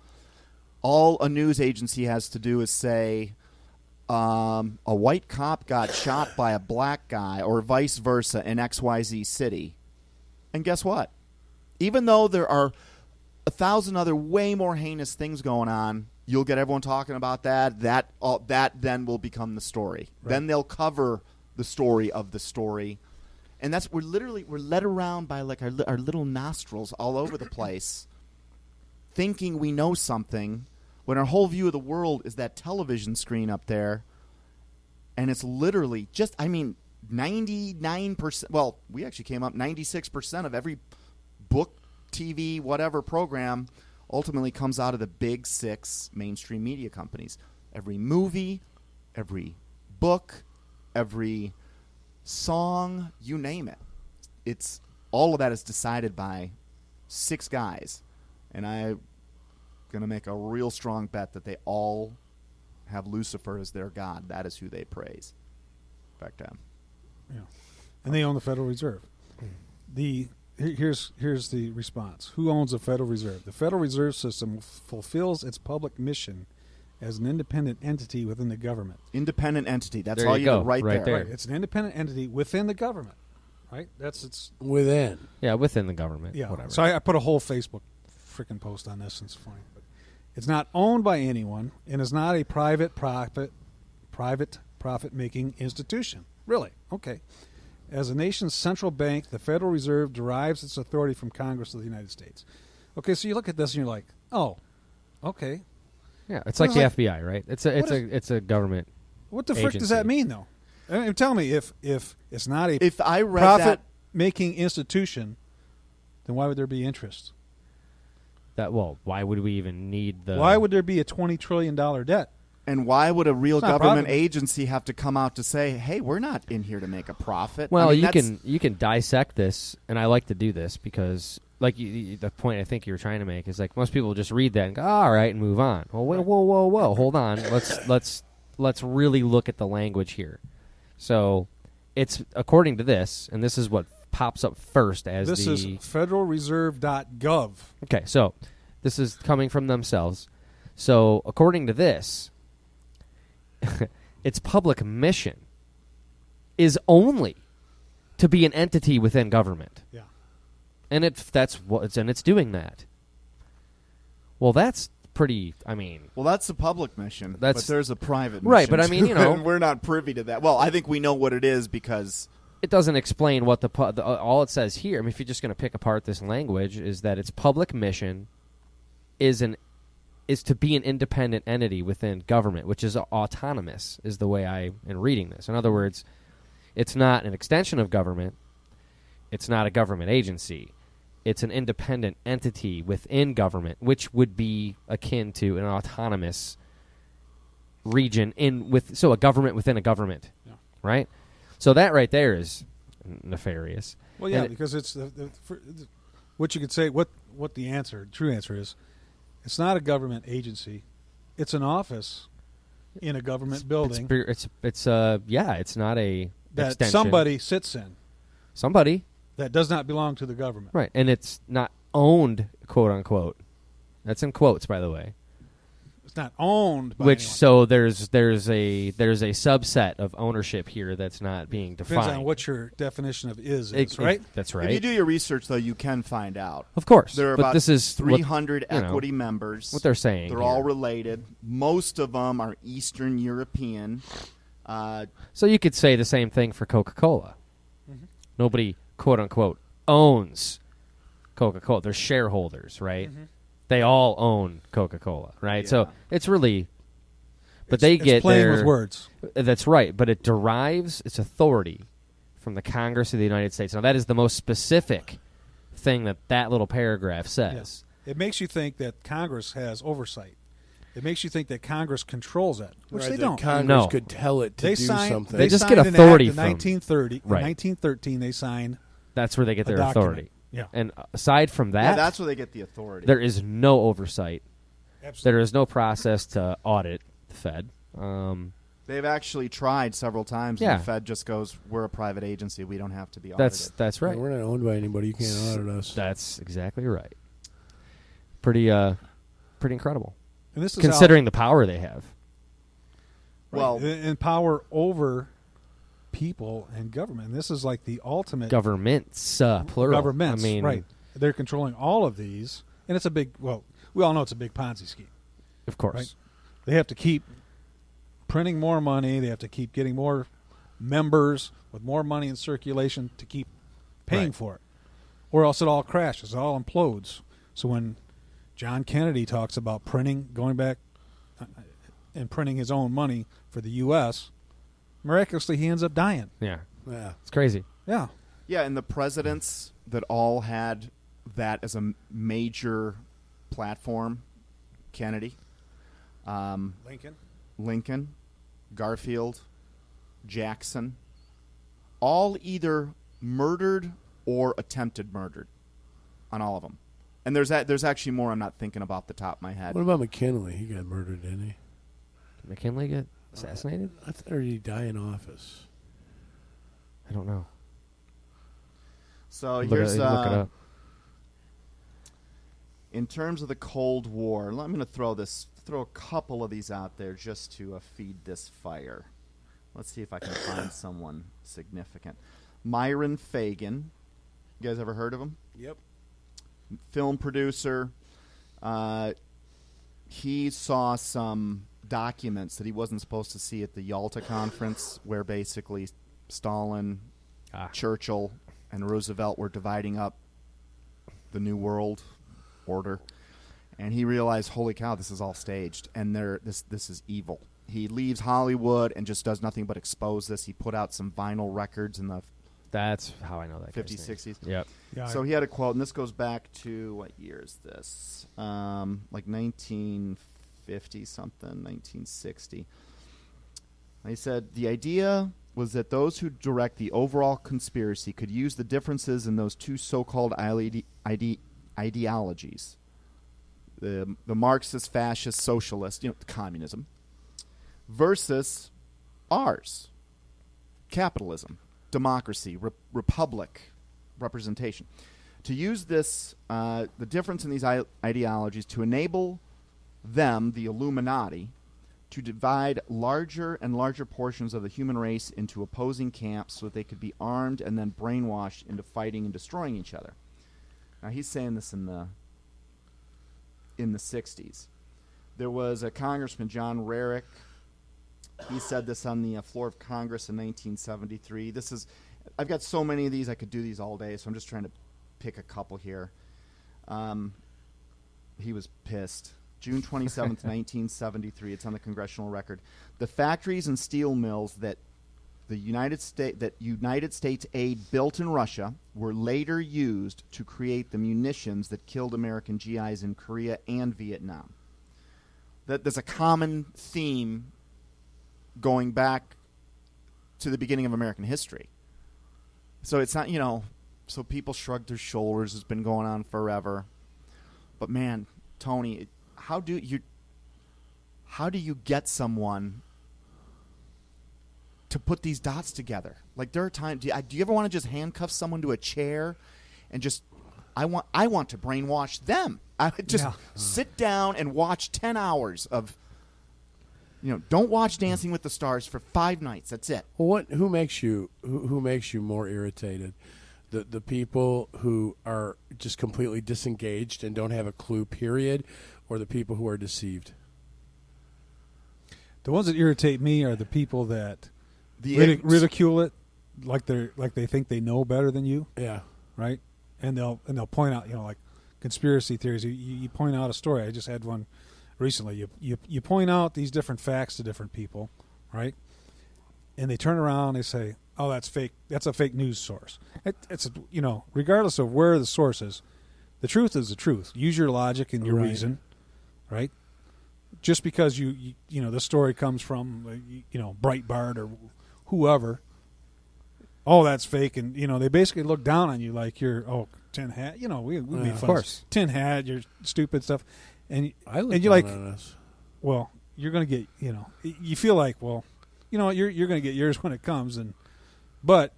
All a news agency has to do is say a white cop got shot by a black guy or vice versa in XYZ city. And guess what? Even though there are 1,000 other way more heinous things going on, you'll get everyone talking about that. That then will become the story. Right. Then they'll cover the story of the story. And that's we're led around by like our little nostrils all over the place, thinking we know something, when our whole view of the world is that television screen up there, and it's literally 99%. Well, we actually came up 96% of every book, TV, whatever program ultimately comes out of the big 6 mainstream media companies. Every movie, every book, every song, you name it. It's all of that is decided by 6 guys, and I'm going to make a real strong bet that they all have Lucifer as their god. That is who they praise. Back down. Yeah, and they own the Federal Reserve. Here's the response. Who owns the Federal Reserve? The Federal Reserve System fulfills its public mission as an independent entity within the government. Independent entity. That's there all you you go, need right there. Right. It's an independent entity within the government. Right? It's within. Yeah, within the government. Yeah. Whatever. So I put a whole Facebook freaking post on this, and it's funny. But it's not owned by anyone and is not a private profit-making institution. Really? Okay. As a nation's central bank, the Federal Reserve derives its authority from Congress of the United States. Okay, so you look at this and you're like, oh, okay. Yeah, it's like the FBI, right? It's a government. What the frick does that mean, though? I mean, tell me, if it's not a read profit-making institution, then why would there be interest? Why would we even need the? Why would there be a $20 trillion debt? And why would a real government agency have to come out to say, "Hey, we're not in here to make a profit"? Well, you can dissect this, and I like to do this because, like, the point I think you were trying to make is like most people just read that and go, "All right," and move on. Well, whoa, hold on. Let's really look at the language here. So, it's according to this, and this is what pops up first as this is federalreserve.gov. Okay, so this is coming from themselves. So, according to this, its public mission is only to be an entity within government. Yeah. And it's doing that. Well, that's pretty, I mean... Well, that's the public mission, but there's a private mission. Right, but I mean, you know... and we're not privy to that. Well, I think we know what it is because... It doesn't explain what all it says here. I mean, if you're just going to pick apart this language, is that its public mission is to be an independent entity within government, which is autonomous, is the way I am reading this. In other words, it's not an extension of government. It's not a government agency. It's an independent entity within government, which would be akin to an autonomous region so a government within a government, right? So that right there is nefarious. Well, yeah, because it's what you could say. What the true answer is. It's not a government agency. It's an office in a government building. It's not a that extension. Somebody sits in. Somebody that does not belong to the government. Right, and it's not owned, quote unquote. That's in quotes, by the way. not owned by Which anyone. so there's a subset of ownership here that's not being defined. Depends on what your definition of is, right? That's right. If you do your research, though, you can find out. Of course. There are but about this is 300 what, equity members. what they're saying. They're here. all related. Most of them are Eastern European. So you could say the same thing for Coca-Cola. Mm-hmm. Nobody, quote unquote, owns Coca-Cola. They're shareholders, right? Mm-hmm. They all own Coca-Cola, right? Yeah. So it's really, but It's- they it's get playing their with words. That's right, but it derives its authority from the Congress of the United States. Now that is the most specific thing that little paragraph says. Yes. It makes you think that Congress has oversight. It makes you think that Congress controls it, which Right, they that don't. Congress No. could tell it to They do signed, something. They just signed get an authority act in from- 1930. Right. In 1913, they signed That's where they get a their document. authority. Yeah. And aside from Yeah, that, that's where they get the authority. there is no oversight. Absolutely. There is no process to audit the Fed. They've actually tried several times, Yeah. and the Fed just goes, we're a private agency. We don't have to be audited. That's right. We're not owned by anybody. You can't audit us. That's exactly right. Pretty incredible. And this is Considering the power they have. how, Well, and power over people and government. And this is like the ultimate Governments, plural. governments. I mean, right? They're controlling all of these, and it's a big. Well, we all know it's a big Ponzi scheme. of course. Right. They have to keep printing more money. They have to keep getting more members with more money in circulation to keep paying Right. for it, or else it all crashes. It all implodes. So when John Kennedy talks about printing, going back and printing his own money for the U.S., miraculously he ends up dying. Yeah. Yeah. It's crazy. Yeah. yeah, and the presidents that all had that as a major platform, Kennedy, Lincoln, Garfield, Jackson, all either murdered or attempted murdered on all of them. And there's actually more I'm not thinking about the top of my head. What about McKinley? He got murdered, didn't he? Did McKinley get assassinated? I thought or did he die in office? I don't know. So Look here's it up. in terms of the Cold War. I'm going to throw a couple of these out there just to feed this fire. Let's see if I can find someone significant. Myron Fagan. You guys ever heard of him? Yep. Film producer. He saw some documents that he wasn't supposed to see at the Yalta Conference, where basically Stalin, Churchill, and Roosevelt were dividing up the New World Order. And he realized, holy cow, this is all staged, and this is evil. He leaves Hollywood and just does nothing but expose this. He put out some vinyl records in the That's how I know that. 50s, guy's name. 60s. Yep. Yeah. So he had a quote, and this goes back to, what year is this? Like 1950 something, 1960. He said, the idea was that those who direct the overall conspiracy could use the differences in those two so-called ideologies, the Marxist, fascist, socialist, communism, versus ours, capitalism, democracy, republic, representation. To use this, the difference in these ideologies to enable them, the Illuminati, to divide larger and larger portions of the human race into opposing camps so that they could be armed and then brainwashed into fighting and destroying each other. Now he's saying this in the 60s. There was a Congressman, John Rarick. He said this on the floor of Congress in 1973. I've got so many of these, I could do these all day, so I'm just trying to pick a couple here. He was pissed. June 27th, 1973. It's on the congressional record. The factories and steel mills that United States aid built in Russia were later used to create the munitions that killed American GIs in Korea and Vietnam. There's a common theme going back to the beginning of American history. So it's not, so people shrug their shoulders. It's been going on forever. But man, Tony, how do you get someone to put these dots together? Like, there are times, do you ever want to just handcuff someone to a chair and just, I want to brainwash them. I would just sit down and watch 10 hours of Don't watch Dancing with the Stars for 5 nights. That's it. Well, who makes you more irritated? The people who are just completely disengaged and don't have a clue, period, or the people who are deceived? The ones that irritate me are the people that ridicule it, like they think they know better than you. Yeah. Right. And they'll point out, like conspiracy theories. You point out a story. I just had one recently. You point out these different facts to different people, right? And they turn around and they say, "Oh, that's fake. That's a fake news source." It's regardless of where the source is, the truth is the truth. Use your logic and your reason, right? Just because the story comes from Breitbart or whoever, oh, that's fake, and they basically look down on you like you're tin hat. We made fun of tin hat, you're stupid stuff, and you're like, well, you're gonna get you feel like, well, you're gonna get yours when it comes, but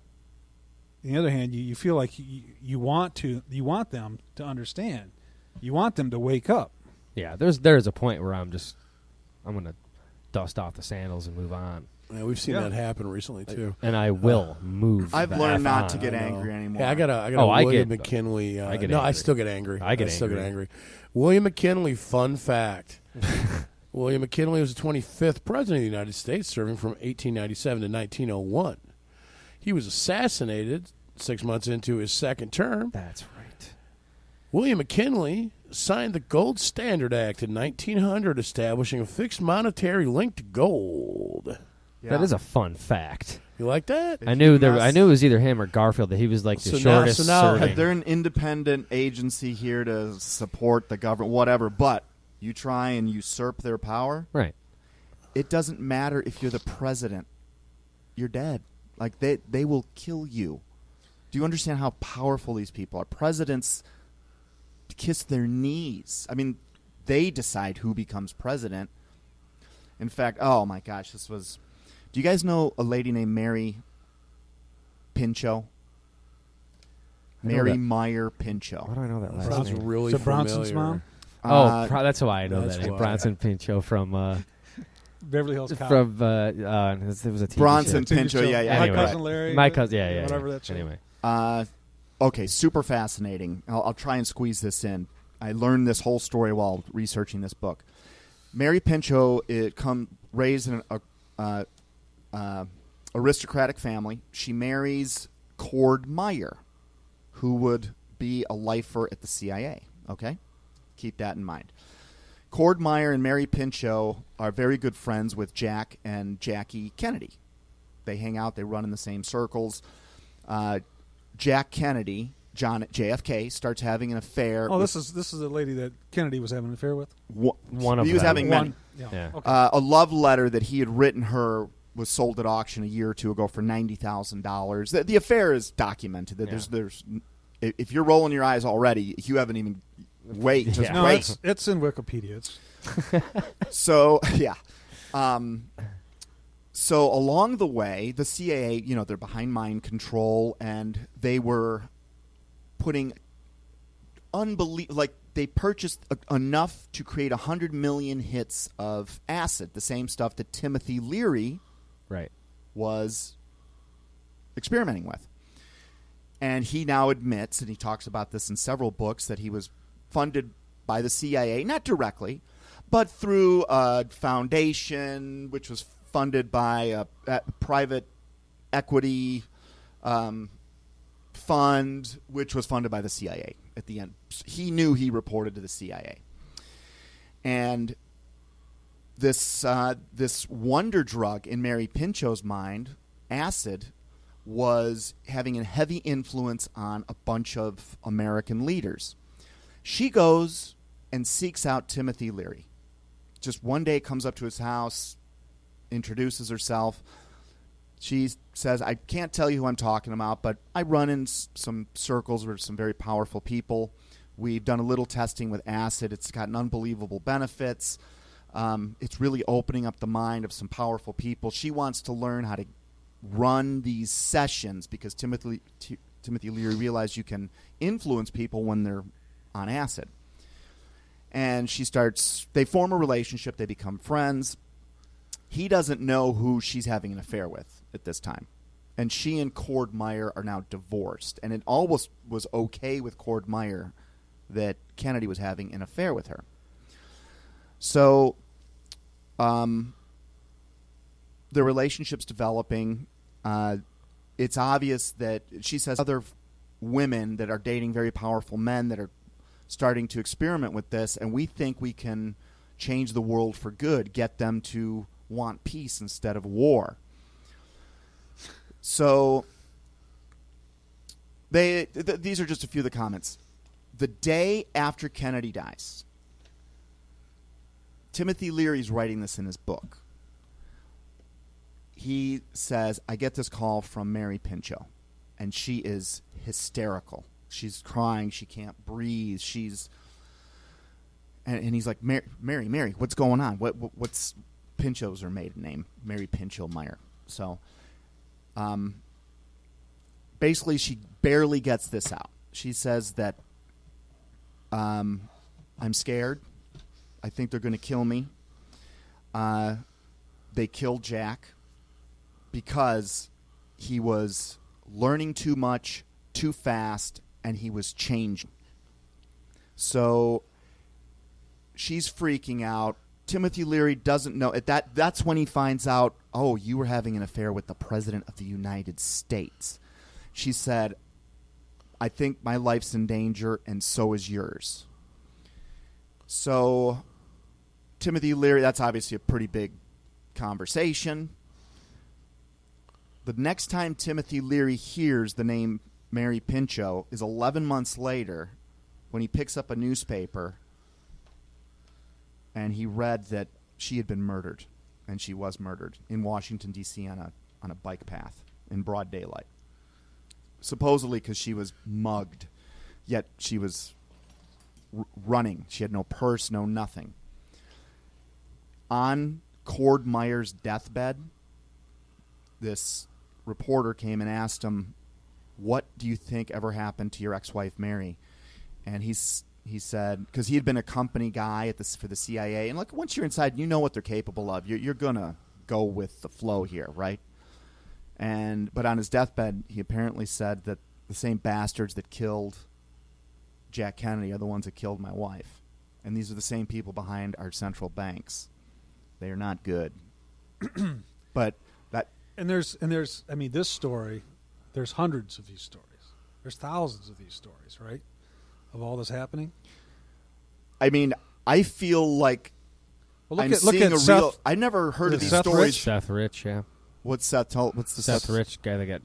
on the other hand, you feel like you want them to understand, you want them to wake up. Yeah, there's a point where I'm gonna dust off the sandals and move on. Yeah, we've seen that happen recently too, and I will move. I've learned not to get angry anymore. Yeah, I got William McKinley. I still get angry. I still get angry. William McKinley. Fun fact: William McKinley was the 25th president of the United States, serving from 1897 to 1901. He was assassinated 6 months into his second term. That's right. William McKinley signed the Gold Standard Act in 1900, establishing a fixed monetary link to gold. Yeah. That is a fun fact. You like that? I knew it was either him or Garfield that he was like the shortest serving. They're an independent agency here to support the government, whatever. But you try and usurp their power, right? It doesn't matter if you're the president; you're dead. Like they will kill you. Do you understand how powerful these people are? Presidents kiss their knees. I mean, they decide who becomes president. In fact, oh my gosh, this was... Do you guys know a lady named Mary Pinchot? Mary Meyer Pinchot. Why do I know that last Sounds name? really familiar. Bronson's mom? That's why I know that name. Bronson Pinchot from... Beverly Hills Cop. From it was a TV Bronson show. Pinchot, yeah. My cousin Larry. My cousin, yeah. Whatever that show. Anyway. Okay, super fascinating. I'll try and squeeze this in. I learned this whole story while researching this book. Mary Pinchot raised in an aristocratic family. She marries Cord Meyer, who would be a lifer at the CIA. Okay? Keep that in mind. Cord Meyer and Mary Pinchot are very good friends with Jack and Jackie Kennedy. They hang out. They run in the same circles. Jack Kennedy, John JFK, starts having an affair. Oh, this is a lady that Kennedy was having an affair with? One of them. He was having many. Yeah. Okay. A love letter that he had written her was sold at auction a year or two ago for $90,000. The affair is documented. That there's if you're rolling your eyes already, you haven't even wait. Just no, wait. It's in Wikipedia. So yeah. So along the way, the CIA, they're behind mind control, and they were putting they purchased enough to create 100 million hits of acid, the same stuff that Timothy Leary was experimenting with. And he now admits, and he talks about this in several books, that he was funded by the CIA, not directly, but through a foundation which was funded by a private equity fund, which was funded by the CIA at the end. He knew he reported to the CIA. And this wonder drug in Mary Pinchot's mind, acid, was having a heavy influence on a bunch of American leaders. She goes and seeks out Timothy Leary. Just one day comes up to his house, introduces herself. She says, I can't tell you who I'm talking about, but I run in some circles with some very powerful people. We've done a little testing with acid. It's gotten unbelievable benefits. It's really opening up the mind of some powerful people. She wants to learn how to run these sessions because Timothy Leary realized you can influence people when they're on acid. And they form a relationship. They become friends. He doesn't know who she's having an affair with at this time. And she and Cord Meyer are now divorced. And it almost was okay with Cord Meyer that Kennedy was having an affair with her. So the relationship's developing. It's obvious that she says other women that are dating very powerful men that are starting to experiment with this, and we think we can change the world for good, get them to want peace instead of war. So these are just a few of the comments. The day after Kennedy dies, Timothy Leary's writing this in his book. He says, I get this call from Mary Pinchot, and she is hysterical. She's crying. She can't breathe. And he's like, Mary, what's going on? What's Pinchot's her maiden name? Mary Pinchot Meyer. So basically, she barely gets this out. She says that I'm scared. I think they're going to kill me. They killed Jack because he was learning too much, too fast, and he was changing. So she's freaking out. Timothy Leary doesn't know. That's when he finds out, oh, you were having an affair with the President of the United States. She said, I think my life's in danger, and so is yours. So Timothy Leary, that's obviously a pretty big conversation. The next time Timothy Leary hears the name Mary Pinchot is 11 months later when he picks up a newspaper and he read that she had been murdered, and she was murdered in Washington, D.C. on a bike path in broad daylight. Supposedly because she was mugged, yet she was running. She had no purse, no nothing. On Cord Meyer's deathbed, this reporter came and asked him, what do you think ever happened to your ex-wife Mary? And he said, because he had been a company guy for the CIA, and look, once you're inside, you know what they're capable of. You're gonna go with the flow here, right? But on his deathbed, he apparently said that the same bastards that killed Jack Kennedy are the ones that killed my wife, and these are the same people behind our central banks. They are not good. But that and there's I mean, this story, there's hundreds of these stories. There's thousands of these stories, right? Of all this happening. I mean, I feel like I'm seeing a real. I never heard of these stories. Seth Rich, yeah. What's Seth? What's the Seth Rich guy that got?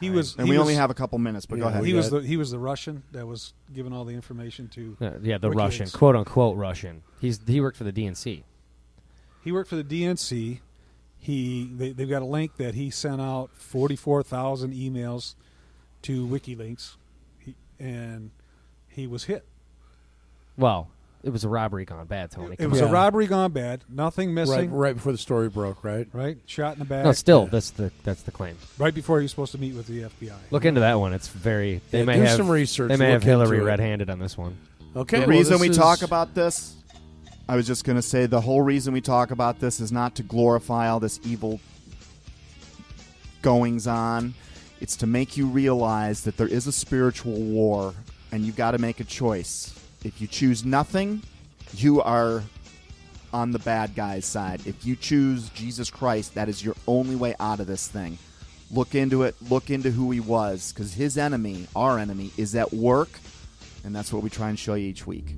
We only have a couple minutes, but go ahead. He was the Russian that was given all the information to. The Russian, quote unquote Russian. He worked for the DNC. He worked for the DNC. They've got a link that he sent out 44,000 emails to WikiLeaks, and he was hit. Well, it was a robbery gone bad, Tony. It was a robbery gone bad. Nothing missing. Right before the story broke, right? Right. Shot in the back. No, still, that's the claim. Right before he was supposed to meet with the FBI. Look into that one. It's very. They may do have some research. They may have Hillary red-handed on this one. Okay. The reason we talk about this, I was just going to say, the whole reason we talk about this is not to glorify all this evil goings on. It's to make you realize that there is a spiritual war, and you've got to make a choice. If you choose nothing, you are on the bad guy's side. If you choose Jesus Christ, that is your only way out of this thing. Look into it. Look into who he was, because his enemy, our enemy, is at work, and that's what we try and show you each week.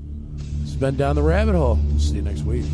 It's been Down the Rabbit Hole. See you next week.